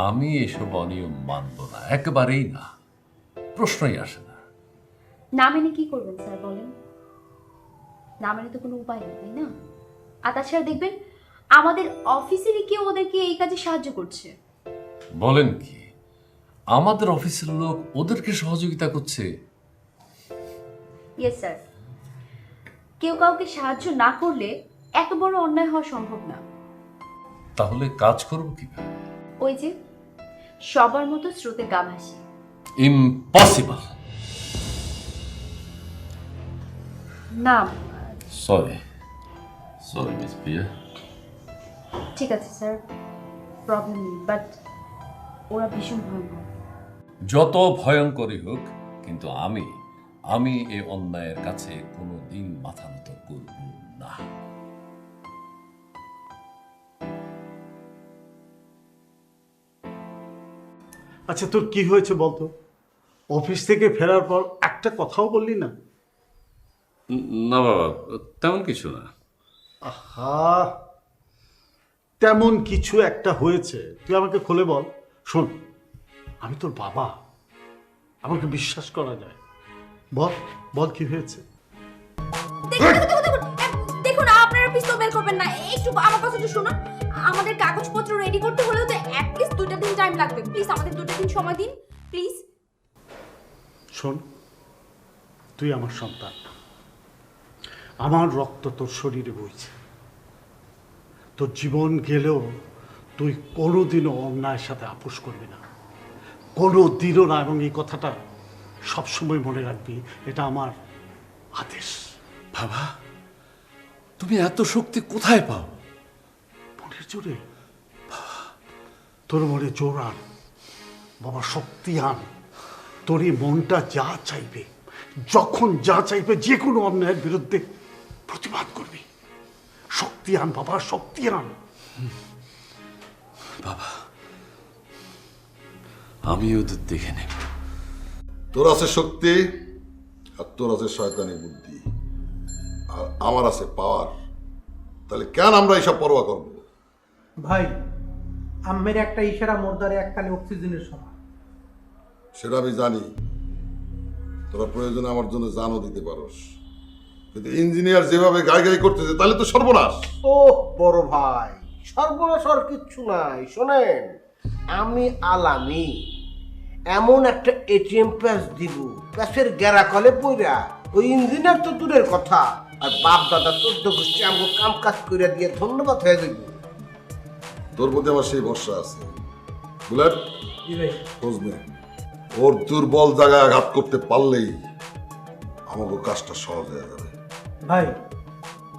আমি এসব অনিয়ম মানব না, একেবারেই না, প্রশ্নই আসে না। না মেনে কি করবেন স্যার বলেন? না মেনে তো কোনো উপায় নেই, তাই না? আর তাছাড়া দেখবেন আমাদের অফিসেরই কেউ ওদেরকে এই কাজে সাহায্য করছে। বলেন কি, আমাদের অফিসের লোক ওদেরকে সহযোগিতা করছে? Yes sir. কেউ কাউকে সাহায্য না করলে এত বড় অন্যায় হওয়া সম্ভব না। তাহলে কাজ করবো কিভাবে? ওই যে সবার মতো স্রোতে গা ভাসি। ইম্পসিবল। না সরি মিস প্রিয়া। ঠিক আছে স্যার, প্রবলেম নেই, বাট ওরা ভীষণ ভয়ঙ্কর। যত ভয়ঙ্করই হোক, কিন্তু আমি এই অন্যায়ের কাছে কোনোদিন মাথা নত করব না। আচ্ছা তোর কি হয়েছে বলতো? অফিস থেকে ফেরার পর একটা কথাও বললি না? না বাবা, তেমন কিছু না। আহা, তেমন কিছু একটা হয়েছে, তুই আমাকে খুলে বল। শোন, আমি তোর বাবা, আমাকে বিশ্বাস করা যায়। বল বল কি হয়েছে? দেখুন, আপনারা পিস্তল বের করবেন না, একটু আমার কথাটা শুনুন। আমাদের কাগজপত্র রেডি করতে হলেও তো অ্যাটলিস্ট 2টা দিন টাইম লাগবে। প্লিজ আমাদের 2টা দিন সময় দিন প্লিজ। শোন, তুই আমার সন্তান, আমার রক্ত তোর শরীরে বইছে। তোর জীবন গেলেও তুই কোনোদিনও অন্যায়ের সাথে আপোষ করবি না, কোনোদিনও না। এবং এই কথাটা সবসময় মনে রাখবি, এটা আমার আদেশ। বাবা, তুমি এত শক্তি কোথায় পাও? মনের জোরে। তোর মনে জোর আন বাবা, শক্তি আন। তোর এই মনটা যা চাইবে, যখন যা চাইবে, যে কোনো অন্যায়ের বিরুদ্ধে প্রতিবাদ করবি। শক্তি আন বাবা, শক্তি আন। বাবা, আমি ওদের দেখে নেব। তোর আছে শক্তি আর তোর আছে শয়তানি বুদ্ধি, আর আমার আছে পাওয়ার। তাহলে কেন আমরা এইসব পরোয়া করব? ভাই, আম্মের একটা ইশারা মোরদারে এককালে অক্সিজেনের সমান। সেটা আমি জানি, তোরা প্রয়োজনে আমার জন্য জানও দিতে পারোস, কিন্তু ইঞ্জিনিয়ার যেভাবে গাই গাই করতেছে তাহলে তো সর্বনাশ। ও বড় ভাই, সর্বনাশ আর কিচ্ছু নাই। শোনেন, আমি আলামি এমন একটা এটিএম প্যাচ দিব, প্যাচের গেরা কলে পইরা ওই ইঞ্জিনিয়ার তো দূরের কথা, আর বাপ দাদা 14 গোষ্ঠী আমাকে কাম কাজ করে দিয়ে ধন্যবাদ হয়ে যাইব। তোর প্রতি আমার সেই ভরসা আছে। বুলেট, খোঁজ নে, ওর দুর্বল জায়গায় আঘাত করতে পারলেই আমাকে কাজটা সহজ হয়ে যাবে। ভাই,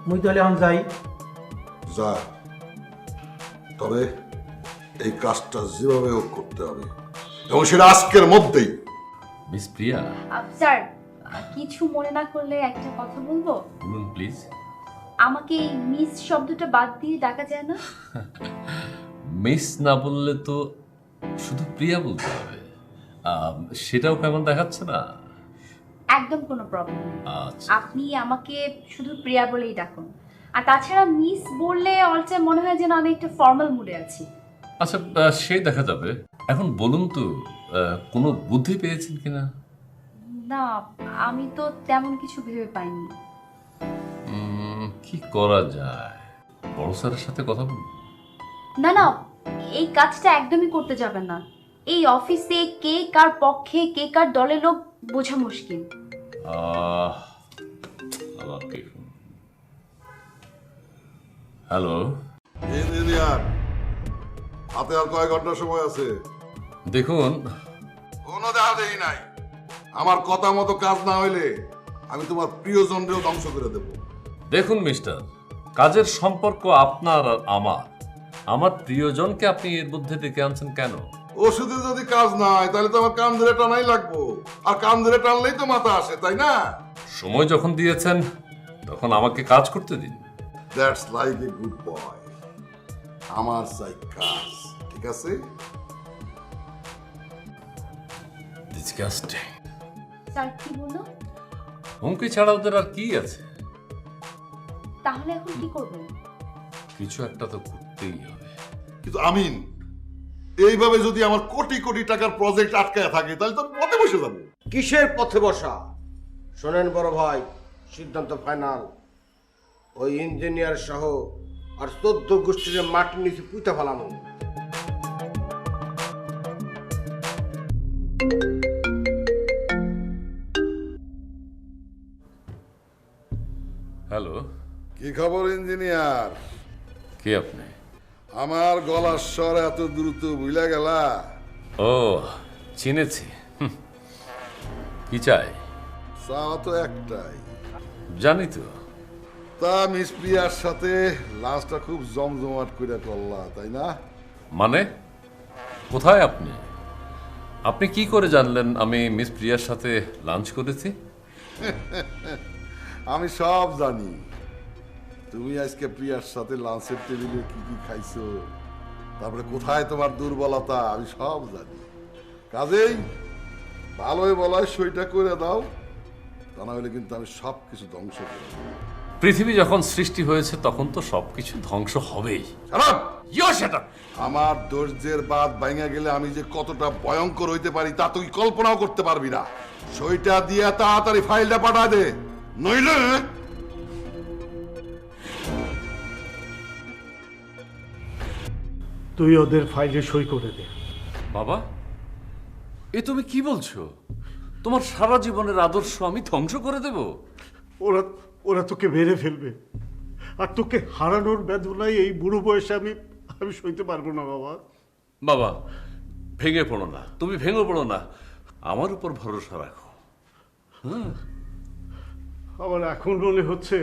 মুই তাহলে এখন যাই। যা, তবে এই কাজটা যেভাবে হোক করতে হবে, এবং সেটা আজকের মধ্যেই। মিস প্রিয়া, স্যার, কিছু মনে না করলে একটা কথা বলবো? বলুন প্লিজ। আমাকে এই মিস শব্দটা বাদ দিয়ে ডাকা যায় না? মিস না বললে তো শুধু প্রিয়া বলতে হবে, সেটাও কেমন দেখাচ্ছে না? একদম কোনো প্রবলেম নেই। আচ্ছা, আপনি আমাকে শুধু প্রিয়া বলেই ডাকুন। আর তাছাড়া মিস বললে অলটা মনে হয় যেন আমি একটা ফর্মাল মুডে আছি। আচ্ছা, সে দেখা যাবে। এখন বলুন তো, কোনো বুদ্ধি পেয়েছেন কিনা? না, আমি তো তেমন কিছু ভেবে পাইনি। কি করা যায়? বড় স্যারের সাথে কথা বলুন। না না, এই কাজটা একদমই করতে যাবেন না। এই অফিসে কে কার পক্ষে, কে কার দলের লোক বোঝা মুশকিল। হ্যালো ইঞ্জিনিয়ার, হাতে আর কয় ঘন্টা সময় আছে? দেখুন, কোনো দেখা দেখি নাই। আমার কথা মতো কাজ না হইলে আমি তোমার প্রিয়জনকেও ধ্বংস করে দেব। দেখুন মিস্টার, কাজের সম্পর্ক আপনার আর আমার প্রিয়জনকে আপনি এর মধ্যে ডেকে আনছেন কেন? ওষুধে যদি কাজ না হয় তাহলে তো আমার কান ধরে টানাই লাগবো, আর কান ধরে টানলেই তো মাথা আসে, তাই না? সময় যখন দিয়েছেন তখন আমাকে কাজ করতে দিন। That's like a good boy. আমার চাই কাজ, ঠিক আছে? ডিসগাস্টিং। স্যার কি বললো? হুমকি ছাড়া ওদের আর কি আছে? তাহলে এখন কি করবেন? কিছু একটা তো করতেই হবে। কিন্তু আমিন, এইভাবে যদি আমার কোটি কোটি টাকার প্রজেক্ট আটকায় থাকে তাহলে তো আমি পথে বসে যাবো। কিসের পথে বসা? শোনেন বড় ভাই, সিদ্ধান্ত ফাইনাল। ওই ইঞ্জিনিয়ার সহ আর 14 গোষ্ঠীর মাটির নিচে পুঁতে ফেলানো। হ্যালো, কি খবর ইঞ্জিনিয়ার? কে আপনি? আমার গলার স্বর এত দ্রুত ভুলে গেলা? ও, চিনেছি। কি চাই? চাওয়া তো একটাই। জানি তো। তা মিস প্রিয়ার সাথে লাঞ্চটা খুব জমজমাট করে করলা, তাই না? মানে কোথায় আপনি? আপনি কি করে জানলেন আমি মিস প্রিয়ার সাথে লাঞ্চ করেছি? আমি সব জানি। তুমি আজকে প্রিয়ার সাথে লাঞ্চের টেবিলে কি কি খাইছো, তারপরে কোথায় তোমার দুর্বলতা, আমি সব জানি। কাজেই ভালোই বলায় সইটা করে দাও, তা না হলে কিন্তু আমি সব কিছু ধ্বংস করে দেব। পৃথিবী যখন সৃষ্টি হয়েছে তখন তো সবকিছু ধ্বংস হবেই। আমার ধৈর্যের বাঁধ ভাঙা গেলে আমি যে কতটা ভয়ঙ্কর হইতে পারি তা তুই কল্পনাও করতে পারবি না। সইটা দিয়ে তাড়াতাড়ি ফাইলটা পাঠা দে, নইলে তুই ওদের ফাইলে সই করে দে। বাবা, এ তুমি কি বলছো? তোমার সারা জীবনের আদর্শ আমি ধ্বংস করে দেব? ওরা ওরা তোকে মেরে ফেলবে, আর তোকে হারানোর বেদনায় এই বুড়ো বয়সে আমি সইতে পারবো না বাবা। বাবা, ভেঙে পড়ো না, তুমি ভেঙে পড়ো না, আমার উপর ভরসা রাখো। আমার এখন মনে হচ্ছে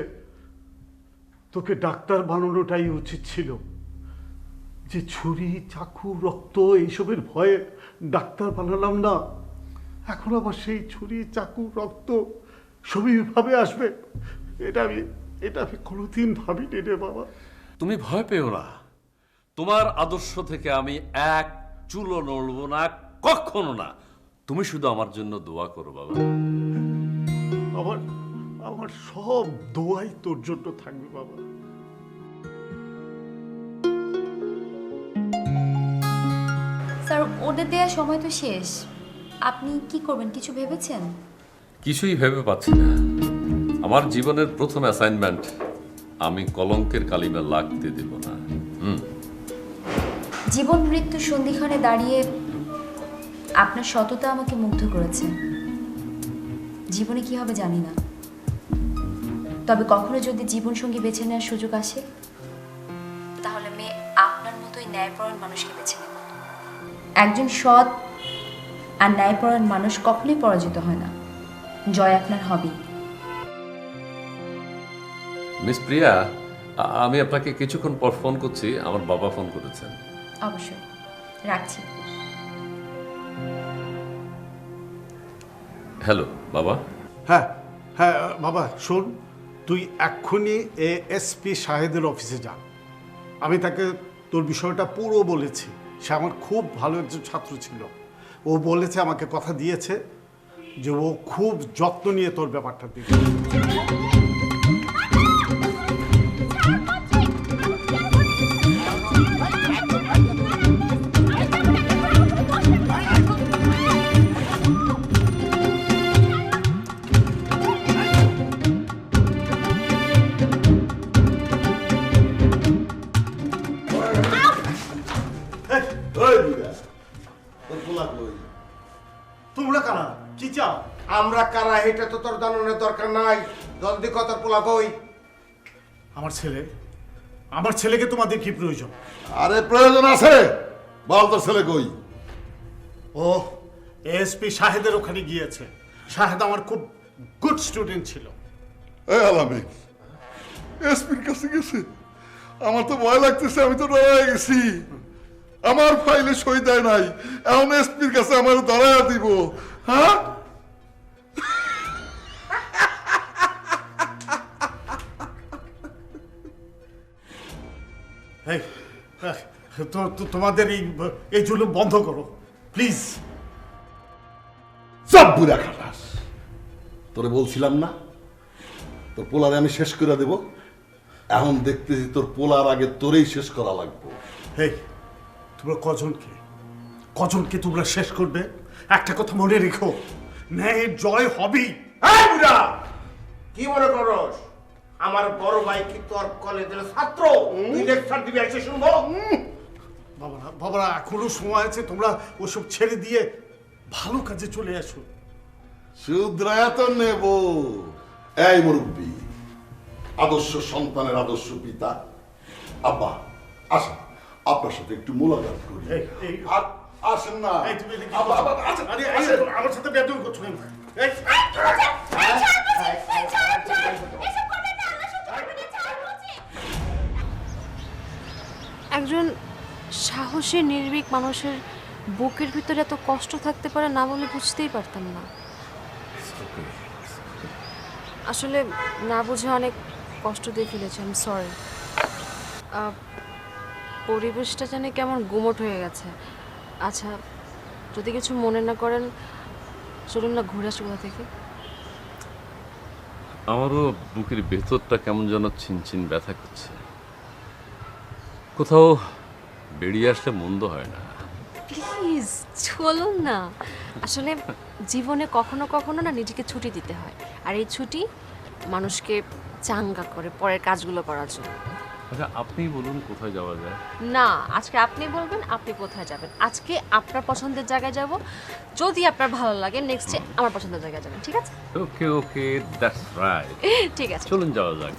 তোকে ডাক্তার বানানোটাই উচিত ছিল। যে ছুরি চাকু রক্ত এইসবের ভয়ে ডাক্তার বানালাম না, এখন আবার সেই ছুরি চাকু রক্ত সবইভাবে আসবে, এটা আমি কোনোদিন ভাবিনি রে বাবা। তুমি ভয় পেও না, তোমার আদর্শ থেকে আমি এক চুলও নড়ব না, কখনো না। তুমি শুধু আমার জন্য দোয়া করো বাবা। আমার আমার সব দোয়াই তোর জন্য থাকবে বাবা। স্যার ওদের দেওয়া সময় তো শেষ, আপনি কি করবেন কিছু ভেবেছেন? কিছুই ভেবে পাচ্ছি না। আমার জীবনের প্রথম অ্যাসাইনমেন্ট, আমি কলঙ্কের কালিমা লাগতে দেব না। জীবন মৃত্যু সন্ধিক্ষণে দাঁড়িয়ে আপনার সততা আমাকে মুগ্ধ করেছে। জীবনে কি হবে জানি না, তবে কখনো যদি জীবনসঙ্গী বেছে নেওয়ার সুযোগ আসে, তাহলে মেয়ে আপনার মতোই ন্যায়পরায়ণ মানুষকে বেছে নেব। একজন সৎ আর ন্যায়পরায়ণ মানুষ কখনোই পরাজিত হয় না, জয় আপনার হবেই। মিস প্রিয়া, আমি আপনাকে কিছুক্ষণ পর ফোন করছি, আমার বাবা ফোন করেছেন। অবশ্যই, রাখছি। হ্যালো বাবা। হ্যাঁ হ্যাঁ বাবা শোন, তুই এক্ষুনি এএসপি শাহেদের অফিসে যা। আমি তাকে তোর বিষয়টা পুরো বলেছি। সে আমার খুব ভালো একজন ছাত্র ছিল। ও বলেছে, আমাকে কথা দিয়েছে যে ও খুব যত্ন নিয়ে তোর ব্যাপারটা দিবে। তোমরা কারা, কি চাও? আমরা কারা এটা তো তোর জানানোর দরকার নাই। জলদি কত পোলা কই? আমার ছেলেকে তোমাদের কি প্রয়োজন? আরে প্রয়োজন আছে, বল তোর ছেলে কই? ও এএসপি শাহেদের ওখানে গিয়েছে। শাহেদ আমার খুব গুড স্টুডেন্ট ছিল। এই আলামে এসপির কাছে গেছে? আমার তো ভয় লাগতেছে, আমি তো ডরায় গেছি। আমার ফাইলে সই দেয় নাই, এখন এসপির কাছে আমার ধরায় দিব? হ্যাঁ, তোমাদের এই জুলুম বন্ধ করো প্লিজ। সব বুড়া খাটাস, তোরে বলছিলাম না তোর পোলারে আমি শেষ করে দেব? এখন দেখতেছি তোর পোলার আগে তোরেই শেষ করা লাগবে। এই তোমরা কজনকে তোমরা শেষ করবে? একটা কথা মনে রেখো, ন্যায়ের জয় হবেই। কি মনে করস আমার বড় ভাই কি তোর কলেজের ছাত্র? তুই লেকচার দিবি এসে শুনবো? বাবারা এখনো সময় আছে, তোমরা ওসব ছেড়ে দিয়ে ভালো কাজে চলে আসো। শুধরায়া তো নেব। এই মুরব্বী, আদর্শ সন্তানের আদর্শ পিতা, আব্বা আসেন আপনার সাথে একটু মোলাকাত করি। আসেন না। আমার সাথে বেদম করছো কেন? একজন সাহসী নির্ভীক মানুষের বুকের ভিতরে এত কষ্ট থাকতে পারে না বলে বুঝতেই পারতাম না। আসলে না বুঝে অনেক কষ্ট দিয়ে ফেলেছি, আমি সরি। পরিবেশটা যেন কেমন গুমট হয়ে গেছে। আচ্ছা, যদি কিছু মনে না করেন, চলুন না ঘুরে আসি কোথা থেকে। আমারও বুকের ভেতরটা কেমন যেন ছিনছিন ব্যথা করছে। কোথাও বেরিয়ে আসলে মন্দ হয় না। প্লিজ চলুন না। আসলে জীবনে কখনো কখনো না নিজেকে ছুটি দিতে হয়, আর এই ছুটি মানুষকে চাঙ্গা করে পরের কাজগুলো করার জন্য। আচ্ছা, আপনি বলুন কোথায় যাওয়া যায়? না, আজকে আপনি বলবেন আপনি কোথায় যাবেন। আজকে আপনার পছন্দের জায়গায় যাব, যদি আপনার ভালো লাগে নেক্সটে আমার পছন্দের জায়গায় যাবেন, ঠিক আছে? ওকে ওকে, দ্যাটস রাইট। ঠিক আছে, চলুন যাওয়া যাক।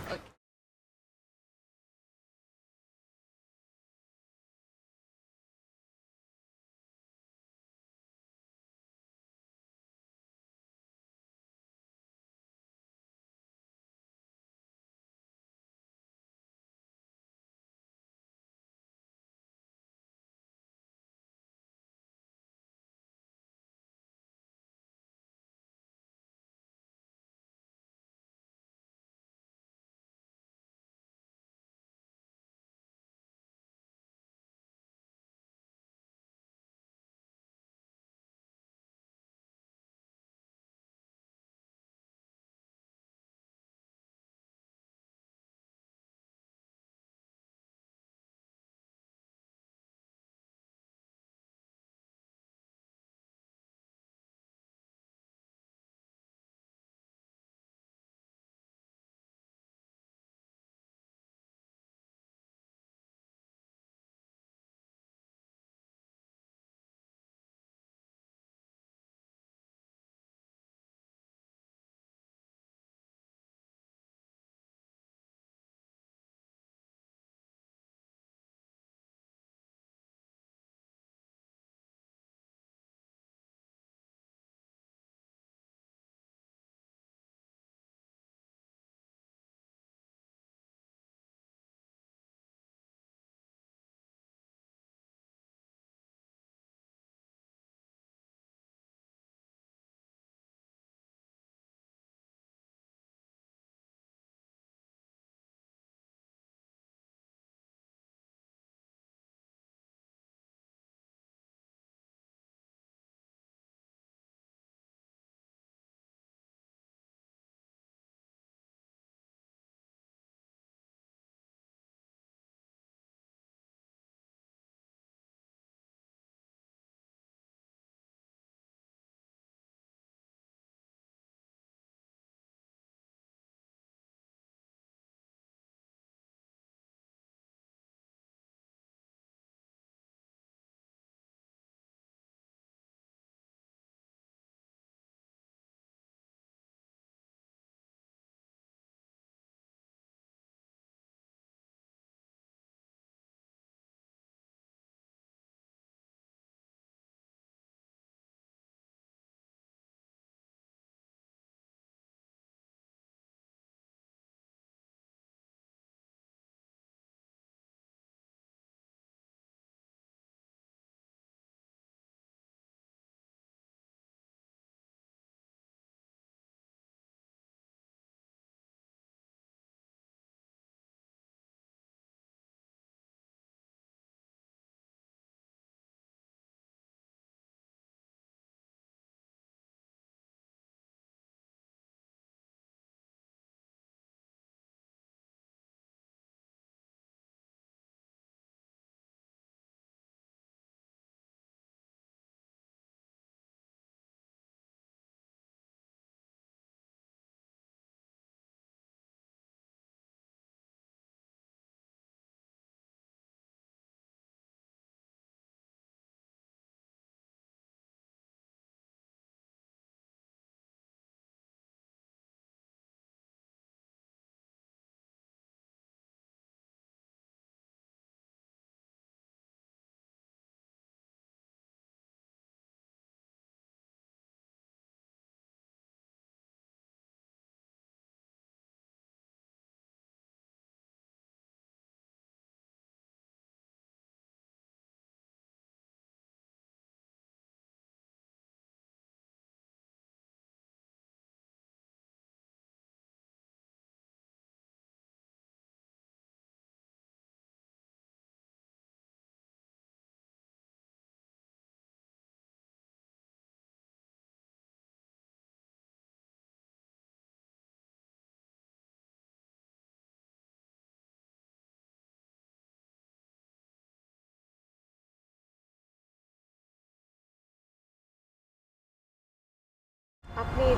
আপনি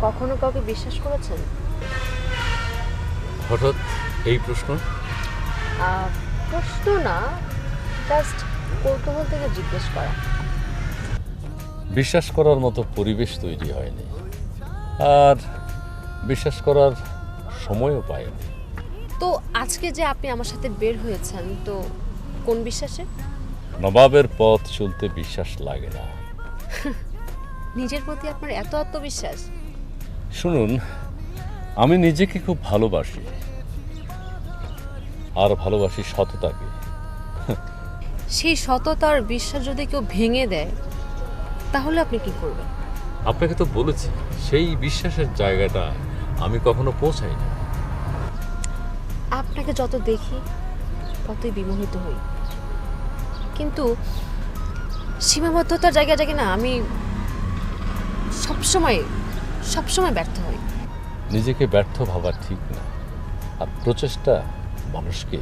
কখনো কাউকে বিশ্বাস করেছেন? হঠাৎ এই প্রশ্ন? প্রশ্ন না, জাস্ট কৌতূহল থেকে জিজ্ঞেস করা। বিশ্বাস করার মতো পরিবেশ তৈরি হয়নি, আর বিশ্বাস করার সময়ও পাইনি। তো আজকে যে আপনি আমার সাথে বের হয়েছেন, তো কোন বিশ্বাসে? নবাবের পথ চলতে বিশ্বাস লাগে না। নিজের প্রতি আপনার এত আত্মবিশ্বাস? শুনুন, আমি নিজেকে খুব ভালোবাসি, আর ভালোবাসি সততাকে। সেই সততার বিশ্বাস যদি কেউ ভেঙে দেয়, তাহলে আপনি কি করবেন? আপনাকে তো বলেছি, সেই বিশ্বাসের জায়গাটা আমি কখনো পৌঁছাই না। আপনাকে যত দেখি ততই বিমোহিত হই, কিন্তু সীমাবদ্ধতার জায়গা জায়গা না আমি সবসময় ব্যর্থ হই। নিজেকে ব্যর্থ ভাবা ঠিক না, আর প্রচেষ্টা মানুষকে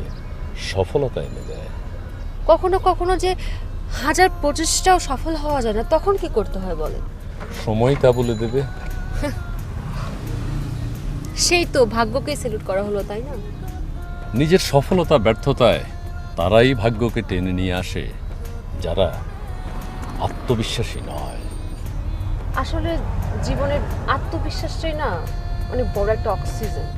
সফলতা এনে দেয়। কখনো কখনো যে হাজার প্রচেষ্টাও সফল হওয়া যায় না, তখন কি করতে হয় বলেন? সময় তা বলে দেবে। সেই তো ভাগ্যকে স্যালুট করা হলো, তাই না? নিজের সফলতা ব্যর্থতায় তারাই ভাগ্যকে টেনে নিয়ে আসে যারা আত্মবিশ্বাসী নয়। আসলে জীবনের আত্মবিশ্বাসটাই না অনেক বড় একটা অক্সিজেন।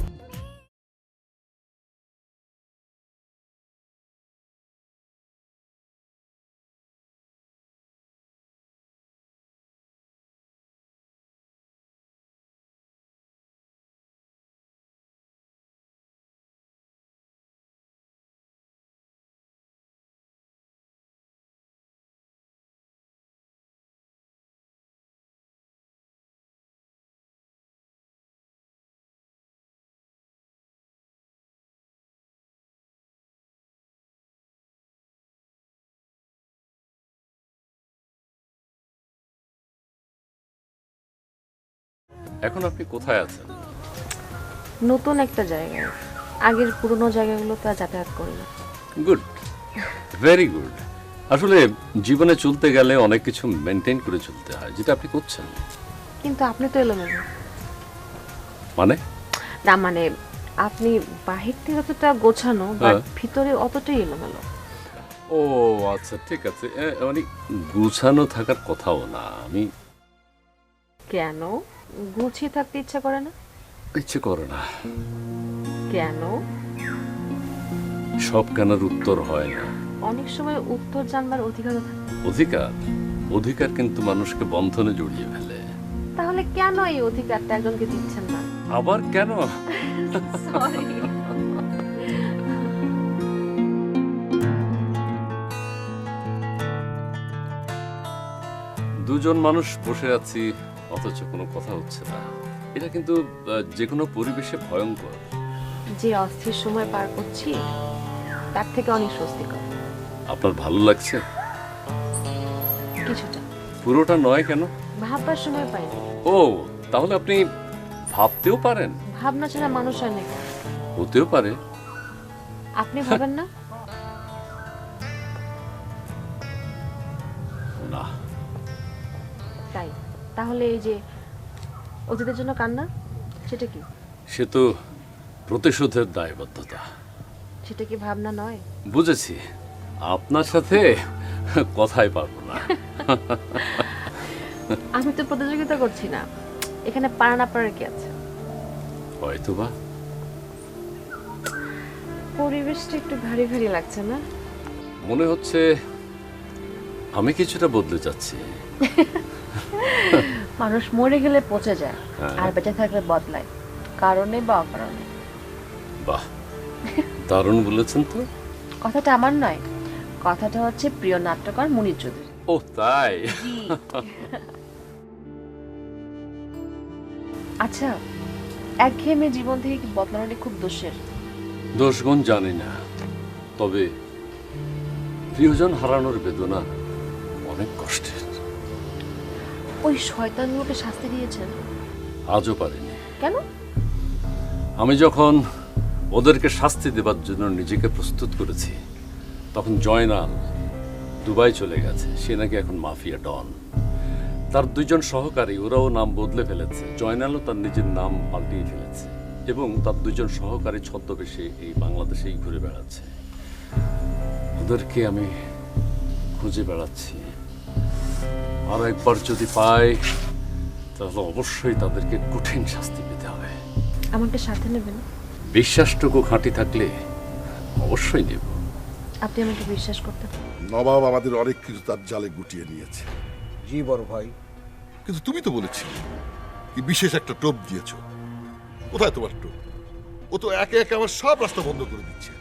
এখন আপনি কোথায় আছেন? নতুন একটা জায়গায়, আগের পুরনো জায়গাগুলোতে আর যাতায়াত করি না। Good, very good. আসলে জীবনে চলতে গেলে অনেক কিছু মেনটেন করে চলতে হয়, যেটা আপনি করছেন। কিন্তু আপনি তো এলোমেলো। মানে? না মানে আপনি বাহির থেকে অতটা গোছানো, বাট ভিতরে অতটাই এলোমেলো। ও আচ্ছা, ঠিক আছে। মানে গুছানো থাকার কথাও না। আমি কেন গুছিয়ে থাকতে ইচ্ছা করে না? ইচ্ছে করে না। কেন? সব কেনার উত্তর হয় না। অনেক সময় উত্তর জানবার অধিকারও থাকে। অধিকার কিন্তু মানুষকে বন্ধনে জড়িয়ে ফেলে। তাহলে কেন এই অধিকারটা একজনকে দিচ্ছেন না? আবার কেন? সরি। দুজন মানুষ বসে আছি, অথচ কোনো কথা হচ্ছে না। এটা কিন্তু যে কোনো পরিবেশে ভয়ঙ্কর। যে অস্থির সময় পার করছি তার থেকে অনেক স্বস্তিকর। আপনার ভালো লাগছে? কিছুটা। পুরোটা নয় কেন? ভাববার সময় পাই না। ও, তাহলে আপনি ভাবতেও পারেন? ভাবনা ছাড়া মানুষ হয় নাকি? হতেও পারে। আপনি ভাবেন না? না। তাই তাহলে এই যে অতীতের জন্য কান্না, সেটা কি? সে তো প্রতিশোধের দায়বদ্ধতা। সেটা কি ভাবনা নয়? বুঝেছি, আপনার সাথে কথাই পারবো না। আমি তো প্রতিযোগিতা করছি না, এখানে পারা না পারার কি আছে? হয়তোবা। পরিবেশটা একটু ভারী ভারী লাগছে না? মনে হচ্ছে আমি কিছুটা বদলে যাচ্ছি। মানুষ মরে গেলে পচে যায়, আর বেঁচে থাকলে বদলায়, কারণে বা অকারণে। বাহ, দারুণ বলেছেন তো। কথাটা আমার নয়, কথাটা হচ্ছে প্রিয় নাট্যকার মুনির চৌধুরী। ও তাই? আচ্ছা, একঘেয়েমি জীবন থেকে কি বদলানোটা খুব দোষের? দোষগুণ জানি না, তবে প্রিয়জন হারানোর বেদনা অনেক কষ্টের। ওই শয়তানগুলোকে শাস্তি দিয়েছেন? আজও পারিনি। কেন? আমি যখন ওদেরকে শাস্তি দেবার জন্য নিজেকে প্রস্তুত করেছি, তখন জয়নাল দুবাই চলে গেছে। সে নাকি এখন মাফিয়া ডন। তার দুইজন সহকারী ওরাও নাম বদলে ফেলেছে। জয়নালও তার নিজের নাম পাল্টিয়ে ফেলেছে এবং তার দুইজন সহকারী ছদ্মবেশে এই বাংলাদেশেই ঘুরে বেড়াচ্ছে। ওদেরকে আমি খুঁজে বেড়াচ্ছি। আর একবার যদি পাই তাহলে অবশ্যই তাদেরকে কঠিন শাস্তি পেতে হবে। আমাকে সাথে নেবেন? বিশ্বাসটুকু খাঁটি থাকলে অবশ্যই নেব। আপনি আমাকে বিশ্বাস করতে পারেন। নবাব আমাদের অনেক কিছু তার জালে গুটিয়ে নিয়েছে। জি বড় ভাই। কিন্তু তুমি তো বলেছিলে কি বিশেষ একটা টোপ দিয়েছো। কোথায় তোমার টোপ? ও তো একে একে আমার সব রাস্তা বন্ধ করে দিচ্ছে।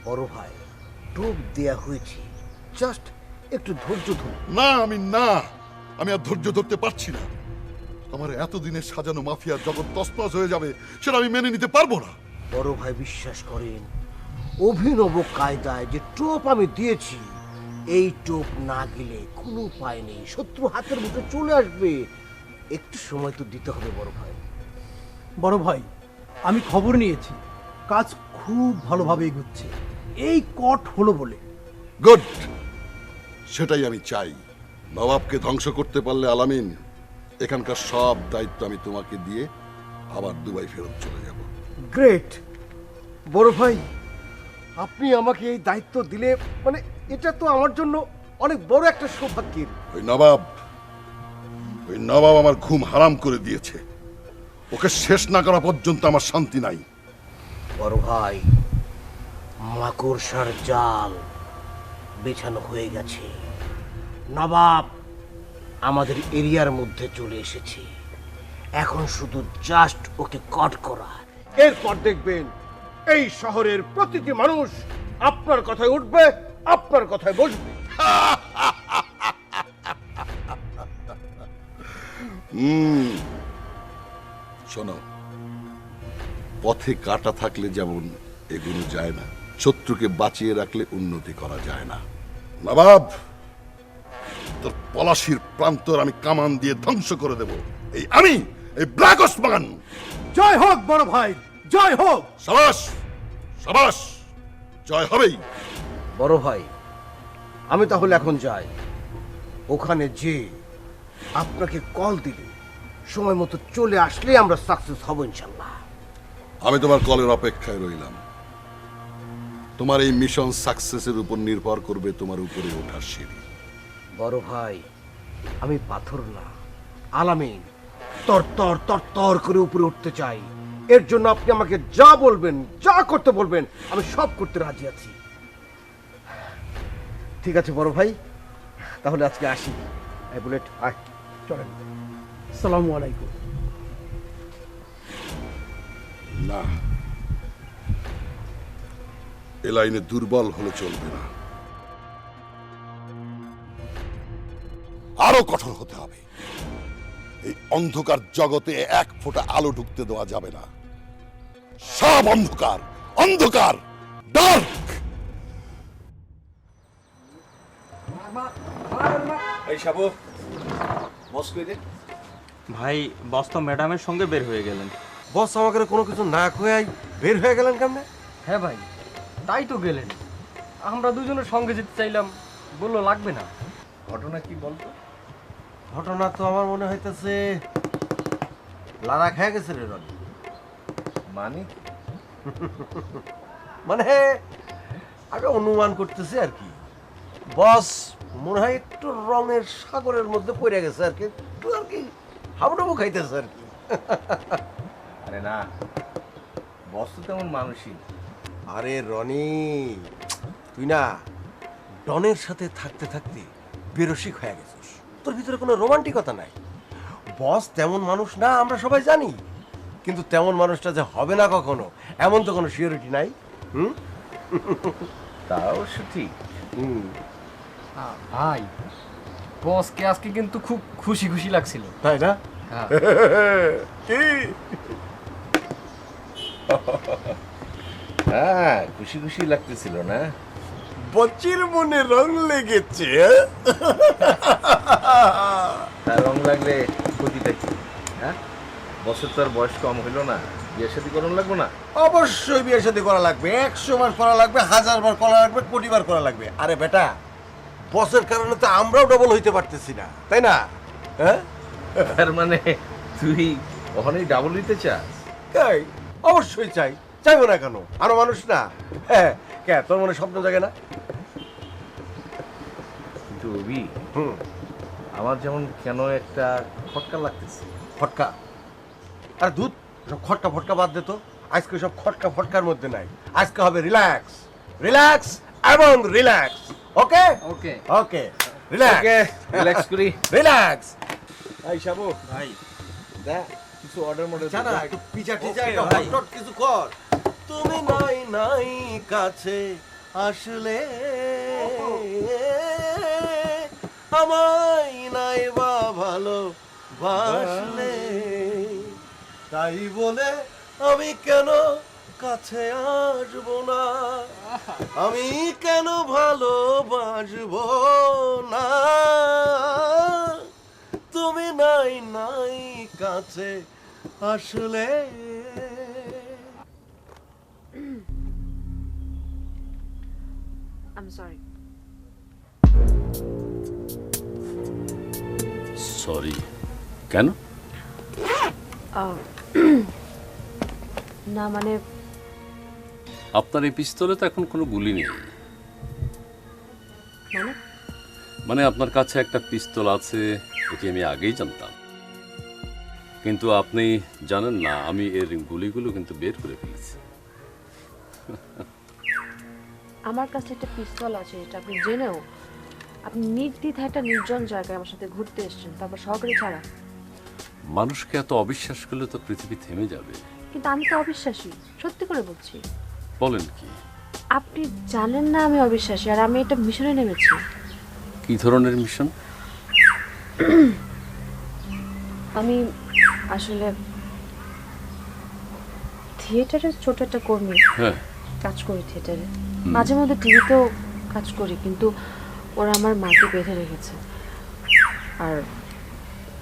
বড় ভাই, টোপ দেয়া হয়েছে, জাস্ট একটু ধৈর্য ধরুন। না আমি আর ধৈর্য ধরতে পারছি না। আমার এতদিনের সাজানো মাফিয়ার জগৎ তছনছ হয়ে যাবে সেটা আমি মেনে নিতে পারবো না। বড় ভাই বিশ্বাস করেন, অভিনব কায়দায় যে টোপ আমি দিয়েছি, এই টোপ না গেলে কোনো উপায় নেই, শত্রু হাতের মুঠে চলে আসবে। একটু সময় তো দিতে হবে বড় ভাই। বড় ভাই, আমি খবর নিয়েছি, কাজ খুব ভালোভাবে এগোচ্ছে। এই কট হলো বলে। গুড, সেটাই আমি চাই। নবাবকে ধ্বংস করতে পারলে আলামিন, এখানকার সব দায়িত্ব আমি তোমাকে দিয়ে আবার দুবাই ফেরত চলে যাব। গ্রেট বড় ভাই, আপনি আমাকে এই দায়িত্ব দিলে মানে এটা তো আমার জন্য অনেক বড় একটা সৌভাগ্যের। ওই নবাব আমার ঘুম হারাম করে দিয়েছে। ওকে শেষ না করা পর্যন্ত আমার শান্তি নাই। বড় ভাই, মাকড়সার জাল বেছানো হয়ে গেছে। নবাব আমাদের এরিয়ার মধ্যে চলে এসেছে। এখন শুধু জাস্ট ওকে কট করা। এরপর দেখবেন এই শহরের প্রতিটি মানুষ আপনার কথায় উঠবে, আপনার কথায় বসবে। শোনো, পথে কাটা থাকলে যেমন এগুলো যায় না, শত্রুকে বাঁচিয়ে রাখলে উন্নতি করা যায় না। নবাব, তোর পলাশির প্রান্তর আমি কামান দিয়ে ধ্বংস করে দেব। এই ব্ল্যাক ওসমান। জয় হোক বড় ভাই, জয় হোক। সাবাস, জয় হবেই। বড় ভাই, আমি তাহলে এখন যাই। ওখানে যে আপনাকে কল দিলে সময় মতো চলে আসলে আমরা সাকসেস হব ইনশাল্লাহ। আমি তোমার কলের অপেক্ষায় রইলাম। তোমার এই মিশন সাকসেসের উপর নির্ভর করবে তোমার উপরে ওঠার সিঁড়ি। বড় ভাই, আমি পাথর না, আলামিন। তর তর তর তর করে উপরে উঠতে চাই। এর জন্য আপনি আমাকে যা বলবেন, যা করতে বলবেন, আমি সব করতে রাজি আছি। ঠিক আছে বড় ভাই, তাহলে আজকে আসি। এই বুলেট, আয়, চলেন। আসসালামু আলাইকুম। না, এ লাইনে দুর্বল হলে চলবে না, আরো কঠোর হতে হবে। এই অন্ধকার জগতে এক ফোঁটা আলো ঢুকতে দেওয়া যাবে না। সব অন্ধকার, অন্ধকার, ডার্ক। এই সাবু, বস কই রে? ভাই, বস তো ম্যাডামের সঙ্গে বের হয়ে গেলেন। বস আমাকে কোনো কিছু না কয়ে বের হয়ে গেলেন কেমনে? হ্যাঁ ভাই, তাই তো গেলেন। আমরা দুজনের সঙ্গে যেতে চাইলাম, বললো লাগবে না। ঘটনা কি বলতো? ঘটনা তো আমার মনে হইতেছে লারা খেয়ে গেছে রে রনি। মানে আগে অনুমান করতেছি আর কি। বস মনে হয় একটু রঙের সাগরের মধ্যে পড়ে গেছে আর কি, একটু আর কি হাবুডুবু খাইতেছে আর কি। আরে না, বস তো তেমন মানুষই। আরে রনি, তুই না ডনের সাথে থাকতে থাকতে বেরসিক হয়ে গেছিস। তোর ভিতরে কোনো রোমান্টিকতা নাই। বস তেমন মানুষ না, আমরা সবাই জানি, কিন্তু তেমন মানুষটা যে হবে না কখনো, এমন তো কোনো সিওরিটি নাই। তা অবশ্য ঠিক। ভাই, বসকে আজকে কিন্তু খুব খুশি খুশি লাগছিল, তাই না? হ্যাঁ, খুশি খুশি লাগতেছিল না? বচির মনে রং লেগেছে। তার রং লাগলে ক্ষতিটা কি? হ্যাঁ, বছর তো আর বয়স কম হইলো না, বিয়ে শাদী করুন লাগবো না? অবশ্যই বিয়ে শাদী করা লাগবে, 100 বার করা লাগবে, 1000 বার করা লাগবে, কোটি বার করা লাগবে। আরে বেটা, বসের কারণে তো আমরাও ডবল হইতে পারতেছি না, তাই না? হ্যাঁ তার মানে তুই ওখানেই ডাবল নিতে চাস? এই, অবশ্যই চাই, চাইবো না কেন? আরো মানুষ না? হ্যাঁ, কে তোর মনে স্বপ্ন জাগে না? কিন্তু অভি, আমার যেমন কেন একটা খটকা লাগতেছে। ফটকা? আর দুধ, সব খটকা ফটকা বাদ দে তো। আজকে সব খটকা ফটকার মধ্যে নাই, আজকে হবে রিল্যাক্স, রিল্যাক্স এবং রিল্যাক্স। ওকে ওকে ওকে, রিল্যাক্স, ওকে, রিল্যাক্স করি। রিল্যাক্স। এই শাবু ভাই, দেখ কিছু অর্ডার মডেল জানা একটু পিচা টিচা Okay, একটা ভাই। হট কিছু কর। তুমি নাই নাই কাছে আসলে আমায় নাই বা ভালো বাসলে, তাই বলে আমি কেন কাছে আসবো না, আমি কেন ভালোবাসবো না, তুমি নাই নাই কাছে আসলে। I'm sorry. সরি কেন? না মানে আপনার এই পিস্তলে তো এখন কোনো গুলি নেই। মানে মানে আপনার কাছে একটা পিস্তল আছে এটি আমি আগেই জানতাম, কিন্তু আপনি জানেন না আমি এর গুলিগুলো কিন্তু বের করে ফেলেছি। আমার কাছে একটা পিস্তল আছে, এটা আপনি জেনেও আপনি নির্দ্বিধায় একটা নির্জন জায়গায় আমার সাথে ঘুরতে এসেছেন, তারপর সহকারী ছাড়া। মানুষকে এত অবিশ্বাস করলে তো পৃথিবী থেমে যাবে। কিন্তু আমি তো অবিশ্বাসী, সত্যি করে বলছি। বলেন কি? আপনি জানেন না আমি অবিশ্বাসী, আর আমি একটা মিশনে নেমেছি। কি ধরনের মিশন? আমি আসলে থিয়েটারের ছোট একটা কর্মী, হ্যাঁ, কাজ করি থিয়েটারে, মাঝে মধ্যে টিভিতেও কাজ করি, কিন্তু ওরা আমার মাকে বেঁধে রেখেছে, আর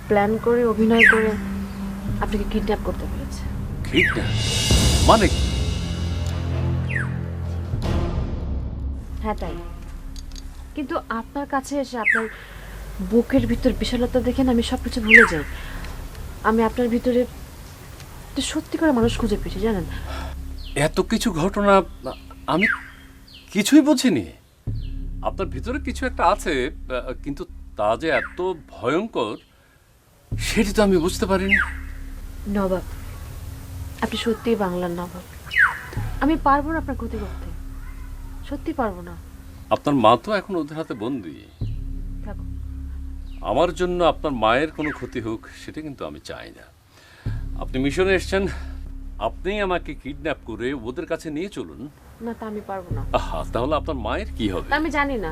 প্ল্যান করে অভিনয় করে আপনাকে কিডন্যাপ করতে পেরেছে। কিডন্যাপ মানে কি? হ্যাঁ তাই, কিন্তু আপনার কাছে এসে আপনার বুকের ভিতর বিশালতা দেখে না আমি সব কিছু ভুলে যাই। আমি আপনার ভিতরে একটা সত্যি করে মানুষ খুঁজে পেয়েছি, জানেন। এত কিছু ঘটনা আমি কিছুই বুঝিনি। আপনার ভিতরে কিছু একটা আছে, কিন্তু তা যে এত ভয়ঙ্কর সেটি তো আমি বুঝতে পারিনি। নবাব, আপনি সত্যিই বাংলার নবাব। আমি পারবো না আপনার ক্ষতি করতে, সত্যি পারবো না। আপনার মা তো এখন ওদের হাতে বন্দি। থাকো। আমার জন্য আপনার মায়ের কোনো ক্ষতি হোক সেটা কিন্তু আমি চাই না। আপনি মিশনে এসেছেন, আপনি আমাকে কিডন্যাপ করে ওদের কাছে নিয়ে চলুন। না, তা আমি পারবো না। আহা, তাহলে আপনার মায়ের কি হবে? তা আমি জানি না,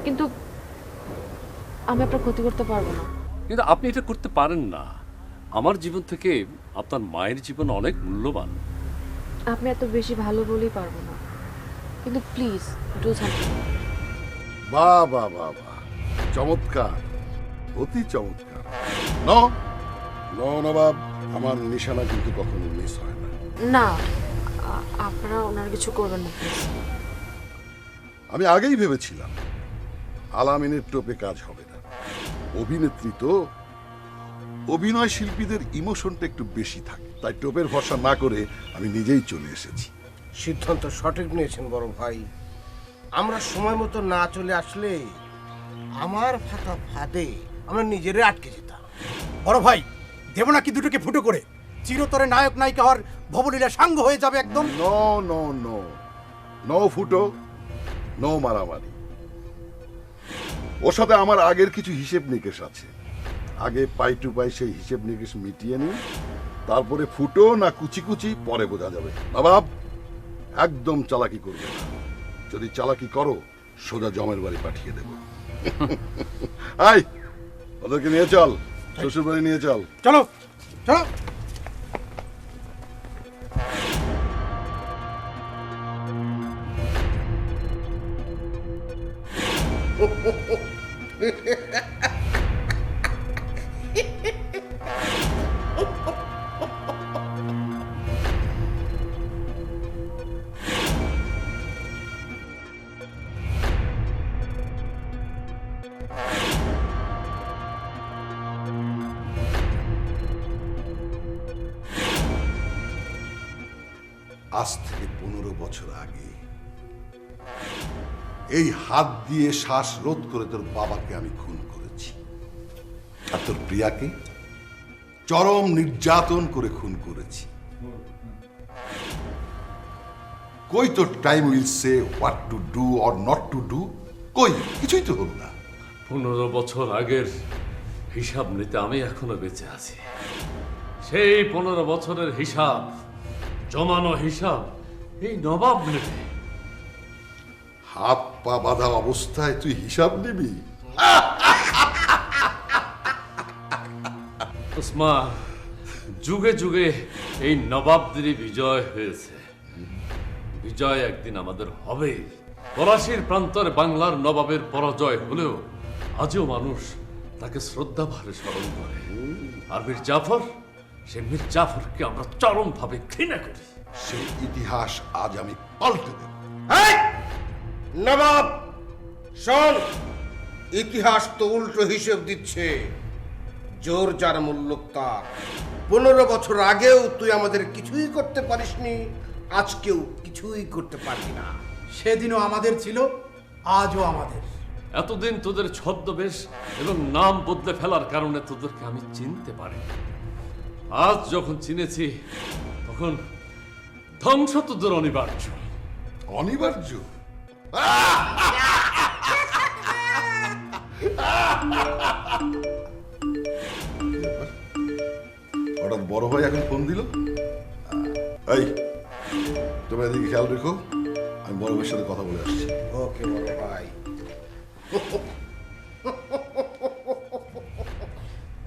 কিন্তু আমি আপনার ক্ষতি করতে পারবো না। কিন্তু আপনি এটা করতে পারেন না। আমার জীবন থেকে আপনার মায়ের জীবন অনেক মূল্যবান। আপনি এত বেশি ভালো বলেই পারবো না, কিন্তু প্লিজ ডু সামথিং। বাহ বাহ বাহ বাহ, চমৎকার, অতি চমৎকার। নবাব, আমার নিশানা কিন্তু কখনো মিস হয় না। না, আপনারা ওনার কিছু করবেন না প্লিজ। আমি আগেই ভেবেছিলাম আলামিনের টোপে কাজ হবে না। অভিনেত্রী তো, অভিনয় শিল্পীদের ইমোশনটা একটু বেশি থাকে, তাই টোপের ভরসা না করে আমি নিজেই চলে এসেছি। সিদ্ধান্ত সঠিক নিয়েছেন বড় ভাই। আমরা সময় মতো না চলে আসলে আমার ফাঁকা ফাঁদে আমরা নিজেরে আটকে যেতাম। বড় ভাই, দেব নাকি দুটোকে ফুটো করে চিরতরে নায়ক নায়িকা হওয়ার ভবলীলা সাঙ্গ হয়ে যাবে একদম। নো নো নো, নো ফুটো, নো মারামারি। ওর সাথে আমার আগের কিছু হিসেব নিকেশ আছে। আগে পাই টু পাই সেই হিসেব নিকেশ মিটিয়ে নিন, তারপরে ফুটো না কুচি কুচি পরে বোঝা যাবে। নবাব, একদম চালাকি করবে না। যদি চালাকি করো সোজা জমের বাড়ি পাঠিয়ে দেব। আই, ওদেরকে নিয়ে চল, শ্বশুর বাড়ি নিয়ে চল। চলো চলো। আজ থেকে 15 বছর আগে এই হাত দিয়ে শ্বাস রোধ করে তোর বাবাকে আমি খুন করেছি, আর তোর প্রিয়াকে চরম নির্যাতন করে খুন করেছি। কই তোর time will say what to do or not to do? কই কিছুই তো হলো না। 15 বছর আগের হিসাব নিতে আমি এখনো বেঁচে আছি। সেই 15 বছরের হিসাব, জমানো হিসাব এই নবাব নেবে। হাত পা বাঁধা অবস্থায় তুই হিসাব নিবি? ওসমা, যুগে যুগে এই নবাবদেরই বিজয় হয়েছে। বিজয় একদিন আমাদের হবে। পলাশির প্রান্তরে বাংলার নবাবের পরাজয় হলেও আজও মানুষ তাকে শ্রদ্ধা ভরে স্মরণ করে। আর মীর জাফর, সে মীর জাফরকে আমরা চরমভাবে ঘৃণা করি। সেই ইতিহাস আজ আমি পাল্টে দেব। নবাব শোন, ইতিহাস তো উল্টো হিসেব দিচ্ছে। জোর যার মূল্য তার। 15 বছর আগেও তুই আমাদের কিছুই করতে পারিসনি, আজকেও কিছুই করতে পারবি না। সেদিনও আমাদের ছিল, আজও আমাদের। এতদিন তোদের ছদ্মবেশ এবং নাম বদলে ফেলার কারণে তোদেরকে আমি চিনতে পারি। আজ যখন চিনেছি তখন ধ্বংস তোদের অনিবার্য। অনিবার্য? হঠাৎ বড় ভাই এখন ফোন দিল। এই তোমরা এদিকে খেয়াল রেখো, আমি বড় ভাইয়ের সাথে কথা বলে আসছি। ওকে বড় ভাই।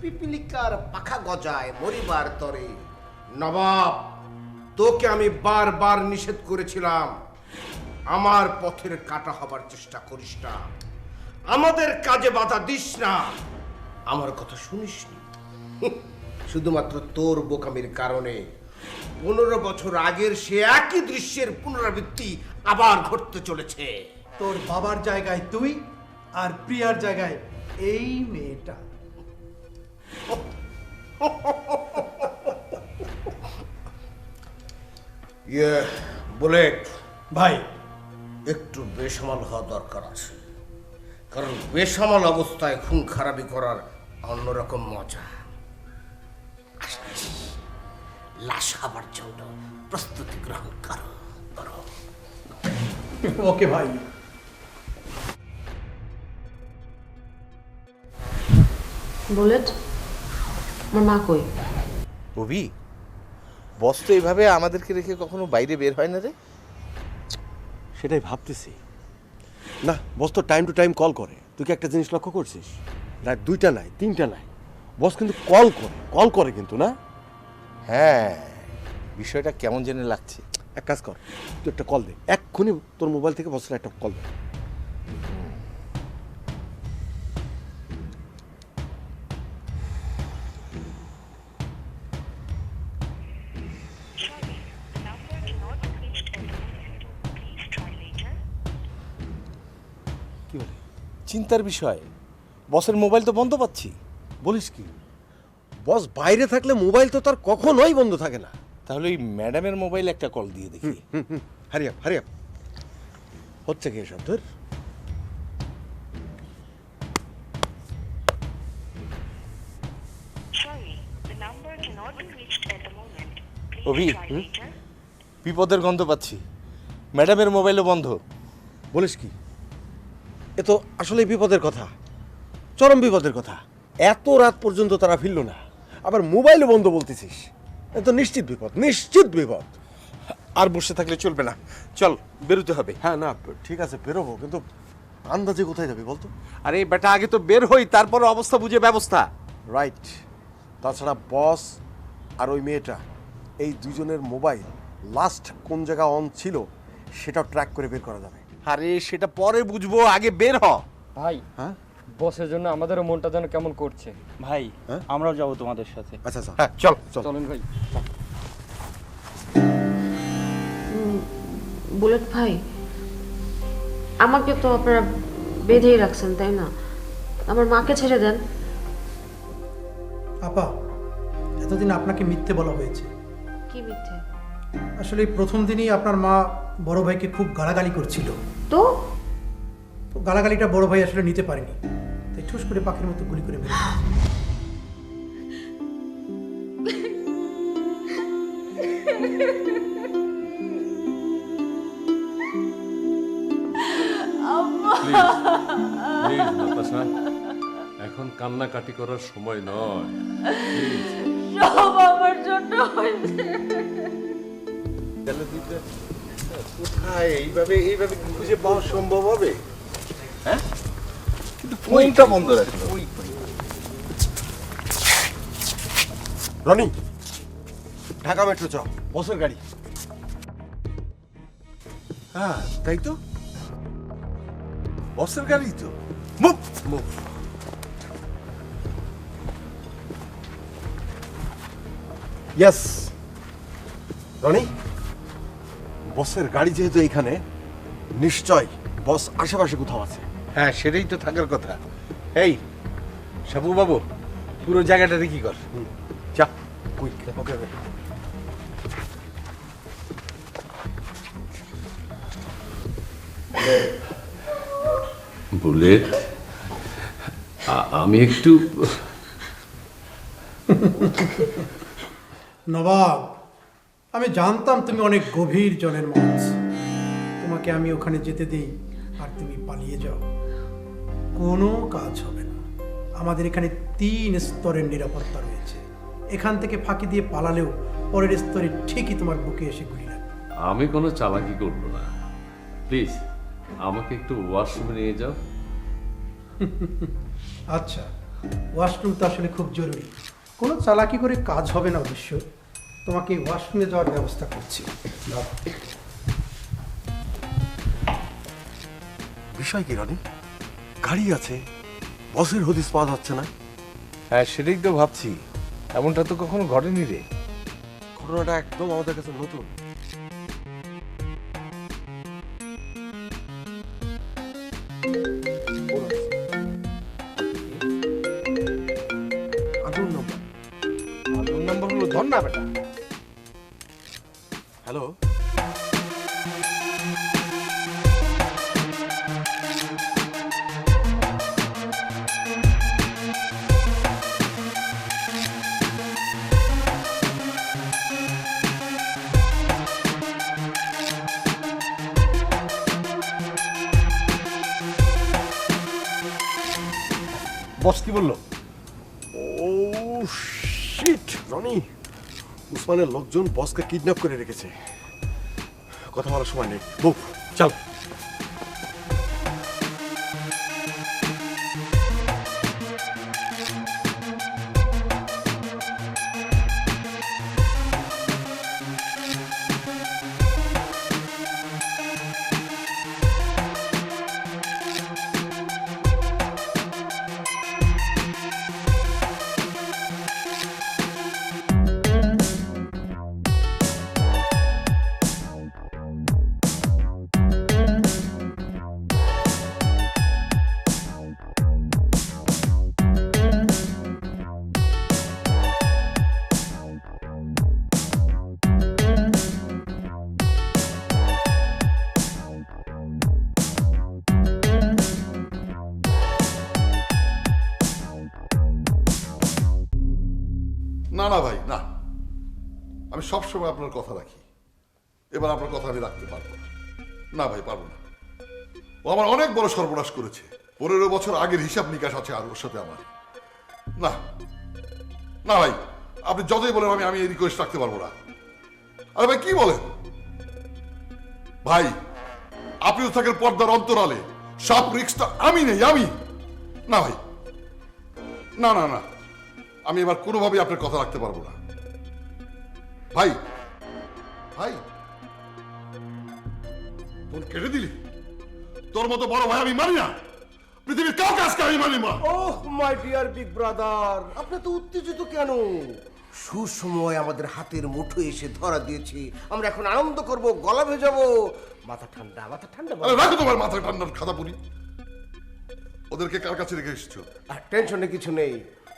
পিপিলিকার পাখা গজায় মরিবার তরে। নবাব, তোকে আমি বারবার নিষেধ করেছিলাম, আমার পথের কাটা হবার চেষ্টা করিস না, আমাদের কাজে বাধা দিস না। আমার কথা শুনিসনি। শুধুমাত্র তোর বোকামির কারণে 15 বছর আগের সে একই দৃশ্যের পুনরাবৃত্তি আবার ঘটতে চলেছে। তোর বাবার জায়গায় তুই, আর প্রিয়ার জায়গায় এই মেয়েটা। বুলেট ভাই, একটু বেসামাল হওয়া দরকার আছে, কারণ বেসামাল অবস্থায় খুন খারাপি করার অন্যরকম মজা। আসছি, লাশ খাবার জন্য প্রস্তুতি গ্রহণ করো। ওকে ভাই। বুলেট, আমার মা কই? অভি, বস তো এইভাবে আমাদেরকে রেখে কখনো বাইরে বের হয় না রে। সেটাই ভাবতেছি। না, বস তো টাইম টু টাইম কল করে। তুই কি একটা জিনিস লক্ষ্য করছিস? রাত 2টা নাই, 3টা নাই, বস কিন্তু কল করে কিন্তু। না, হ্যাঁ, বিষয়টা কেমন জেনে লাগছে। এক কাজ কর, তুই একটা কল দে এক্ষুনি, তোর মোবাইল থেকে বসের একটা কল দে। কি বলে? চিন্তার বিষয়, বসের মোবাইল তো বন্ধ পাচ্ছি। বলিস কি? বস বাইরে থাকলে মোবাইল তো তার কখনোই বন্ধ থাকে না। তাহলে ওই ম্যাডামের মোবাইল একটা কল দিয়ে দেখি। হারিয়াপ হচ্ছে কি এসব তোর? অভি, বিপদের গন্ধ পাচ্ছি, ম্যাডামের মোবাইলও বন্ধ। বলিস কি? এ তো আসলে বিপদের কথা, চরম বিপদের কথা। এত রাত পর্যন্ত তারা ফিরল না, আবার মোবাইলও বন্ধ বলতেছিস। এ তো নিশ্চিত বিপদ। আর বসে থাকলে চলবে না, চল বেরোতে হবে। হ্যাঁ, না ঠিক আছে, বেরোবো, কিন্তু আন্দাজে কোথায় যাবি বলতো? আরে বেটা, আগে তো বের হই, তারপর অবস্থা বুঝে ব্যবস্থা। রাইট। তাছাড়া বস আর ওই মেয়েটা, এই দুজনের মোবাইল লাস্ট কোন জায়গা অন ছিল সেটাও ট্র্যাক করে বের করা যাবে। আরে সেটা পরে বুঝবো, আগে বের হ। ভাই, হ্যাঁ, বসের জন্য আমাদেরও মনটা যেন কেমন করছে। ভাই, আমরাও যাবো তোমাদের সাথে। আচ্ছা হ্যাঁ, চল। চলেন ভাই। বুলেট ভাই, আমাকে তো আপনারা বেঁধেই রাখছেন, তাই না? আমার মাকে ছেড়ে দেন। আপা, এতদিন আপনাকে মিথ্যে বলা হয়েছে। কি মিথ্যে? আসলে এই প্রথম দিনই আপনার মা বড় ভাইকে খুব গালাগালি করছিল। তো গালাগালিটা বড় ভাই আসলে নিতে পারেনি, তাই ঠুস করে পাখির মতো গুলি করে মেরে দিয়েছে। প্লিজ নাতাশা, এখন কান্নাকাটি করার সময় নয়। প্লিজ। সব আমার জন্য হয়েছে। কোথায় এইভাবে এইভাবে খুঁজে পাওয়া সম্ভব হবে? হ্যাঁ, কিন্তু ফোনটা বন্ধ রাখলো। রনি, ঢাকা মেট্রো চ, বসের গাড়ি। হ্যাঁ তাই তো, বসের গাড়ি তো। Move move. ইয়েস রনি, বসের গাড়ি যেহেতু এখানে, নিশ্চয় বস আশেপাশে কোথাও আছে। হ্যাঁ, সেটাই তো থাকার কথা। এই সাবু বাবু, পুরো জায়গাটাতে কি কর? যা কুইক। ওকে বুলেট, আমি একটু নবাব, আমি জানতাম তুমি অনেক গভীর জনের মানুষ। তোমাকে আমি ওখানে যেতে দেই আর তুমি পালিয়ে যাও, কোনো কাজ হবে না। আমাদের এখানে 3 স্তরের নিরাপত্তা রয়েছে। এখান থেকে ফাঁকি দিয়ে পালালেও পরের স্তরে ঠিকই তোমার বুকে এসে গুলি লাগবে। আমি কোনো চালাকি করব না। প্লিজ আমাকে একটু ওয়াশরুমে নিয়ে যাও। আচ্ছা, ওয়াশরুম তো আসলে খুব জরুরি। কোনো চালাকি করে কাজ হবে না অবশ্য। তোমাকে ওয়াশরুমে যাওয়ার ব্যবস্থা করছি। বিষয় কি রনি? গাড়ি আছে, বসের হদিস পাওয়া যাচ্ছে না। হ্যাঁ, সেটাই তো ভাবছি। এমনটা তো কখনো ঘটেনি রে। ঘটনাটা একদম আমাদের কাছে নতুন। আদর নাম্বার হলো ধর না বেটা। হ্যালো, বস কি বললো? ও শিট রনি, উসমানের লোকজন বসকে কিডন্যাপ করে রেখেছে। কথা বলার সময় নেই, মুভ চল। না না ভাই, না, আমি সবসময় আপনার কথা রাখি। এবার আপনার কথা আমি রাখতে পারবো না। না ভাই, পারবো না। ও আমার অনেক বড় সর্বনাশ করেছে। 15 বছর আগের হিসাব নিকাশ আছে আর ওর সাথে আমার। না না ভাই, আপনি যতই বলেন আমি এই রিকোয়েস্ট রাখতে পারবো না। আরে ভাই কি বলেন ভাই? আপনি তো থাকেন পর্দার অন্তরালে, সব রিস্কটা আমি নেই। আমি না ভাই, না না না, আমি এবার কোনোভাবেই আপনার কথা রাখতে পারবো না ভাই। ভাই ফোন কেটে দিলি? তোর মতো বড় ভাই আমি মানি না, পৃথিবীর কাউকে আজকে আমি মানি না। ওহ মাই ডিয়ার বিগ ব্রাদার, আপনি তো উত্তেজিত কেন? সুসময় আমাদের হাতের মুঠো এসে ধরা দিয়েছি। আমরা এখন আনন্দ করব, গলা ভেজাবো। মাথা ঠান্ডা, মাথা ঠান্ডা। আরে রাখো তোমার মাথা ঠান্ডার খাতা পুরি। ওদেরকে কার কাছে রেখে এসেছো? টেনশনে কিছু নেই,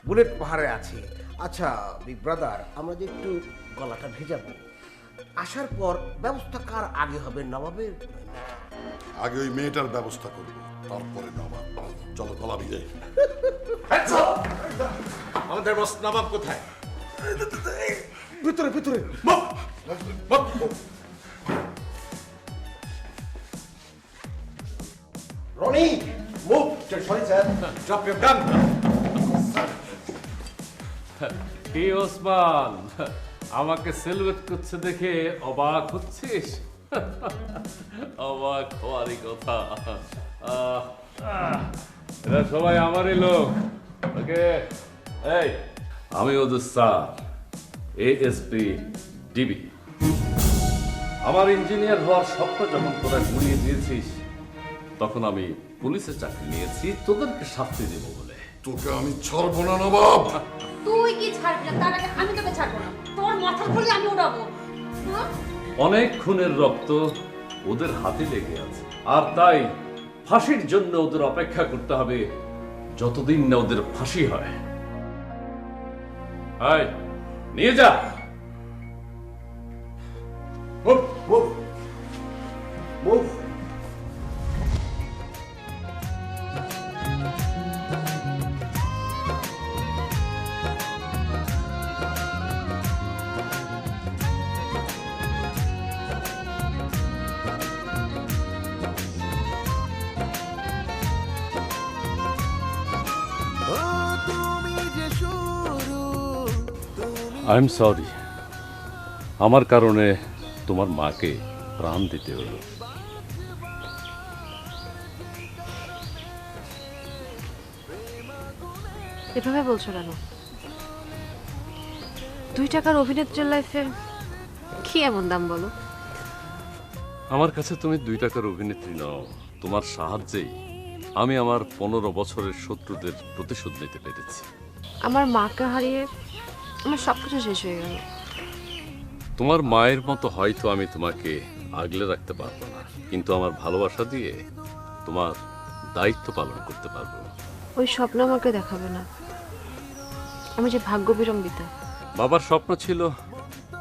বুলেট পাহাড়ে আছে। আচ্ছা বিগ ব্রাদার, আমরা যে একটু গলাটা ভেজাবো, আসার পর ব্যবস্থা কার আগে হবে, নবাবের? আগে ওই মেয়েটার ব্যবস্থা করবো, তারপরে নবাব। চলো গলা যাই। আমাদের বস নবাব কোথায়? ভিতরে ভিতরে। Roni, move. Sorry sir, drop your gun. কি ওসমান, আমাকে সেলুয়েট করছে দেখে অবাক হচ্ছিস? অবাক হওয়ারই কথা। এরা সবাই আমারই লোক। ওকে, এই আমি ওদের স্যার, এএসপি ডিবি। আমার ইঞ্জিনিয়ার হওয়ার স্বপ্ন যখন তোরা গুড়িয়ে দিয়েছিস, তখন আমি পুলিশের চাকরি নিয়েছি তোদেরকে শাস্তি দেব বলে। তোকে আমি ছাড়বো না নবাব। তুই কি ছাড়বি না? তার আগে আমি তোকে ছাড়বো না। তোর মাথার খুলে আমি উড়াবো। অনেক খুনের রক্ত ওদের হাতে লেগে আছে, আর তাই ফাঁসির জন্য ওদের অপেক্ষা করতে হবে যতদিন না ওদের ফাঁসি হয়। আয়, নিয়ে যা। Move move move. I am sorry, আমার কারণে তোমার মাকে প্রাণ দিতে হলো। এভাবে বলছো কেন? 2 টাকার অভিনেত্রীর লাইফে কি এমন দাম বলো? আমার কাছে তুমি 2 টাকার অভিনেত্রী নও, তোমার সাহায্যেই আমি আমার 15 বছরের শত্রুদের প্রতিশোধ নিতে পেরেছি। আমার মাকে হারিয়ে আমার সবকিছু শেষ হয়ে গেল। তোমার মায়ের মতো হয়তো আমি তোমাকে আগলে রাখতে পারবো না, কিন্তু আমার ভালোবাসা দিয়ে তোমার দায়িত্ব পালন করতে পারবো। ওই স্বপ্ন আমাকে দেখাবে না, আমি যে ভাগ্য বিড়ম্বিতা। বাবার স্বপ্ন ছিল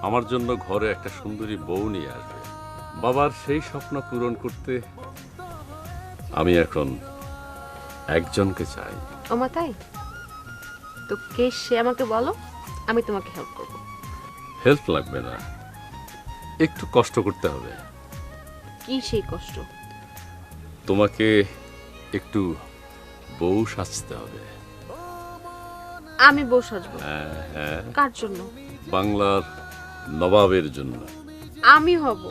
আমার জন্য ঘরে একটা সুন্দরী বউ নিয়ে আসবে। বাবার সেই স্বপ্ন পূরণ করতে আমি এখন একজনকে চাই। ওমা তাই? তো কে সে আমাকে বলো, আমি তোমাকে হেল্প করব। হেল্প লাগবে না, একটু কষ্ট করতে হবে। কি সেই কষ্ট? তোমাকে একটু বউ সাজতে হবে। আমি বউ সাজবো? হ্যাঁ। কার জন্য? বাংলার নবাবের জন্য। আমি হব,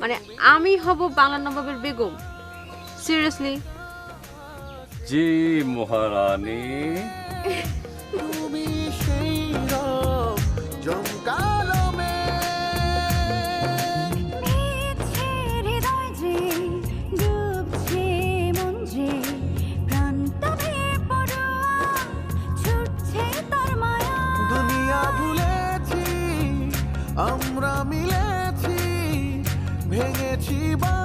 মানে আমি হব বাংলার নবাবের বেগম? সিরিয়াসলি? জি মহারানী। তুমি সেই জমকালো দুনিয়া ভুলেছি, আমরা মিলেছি, ভেঙেছি বা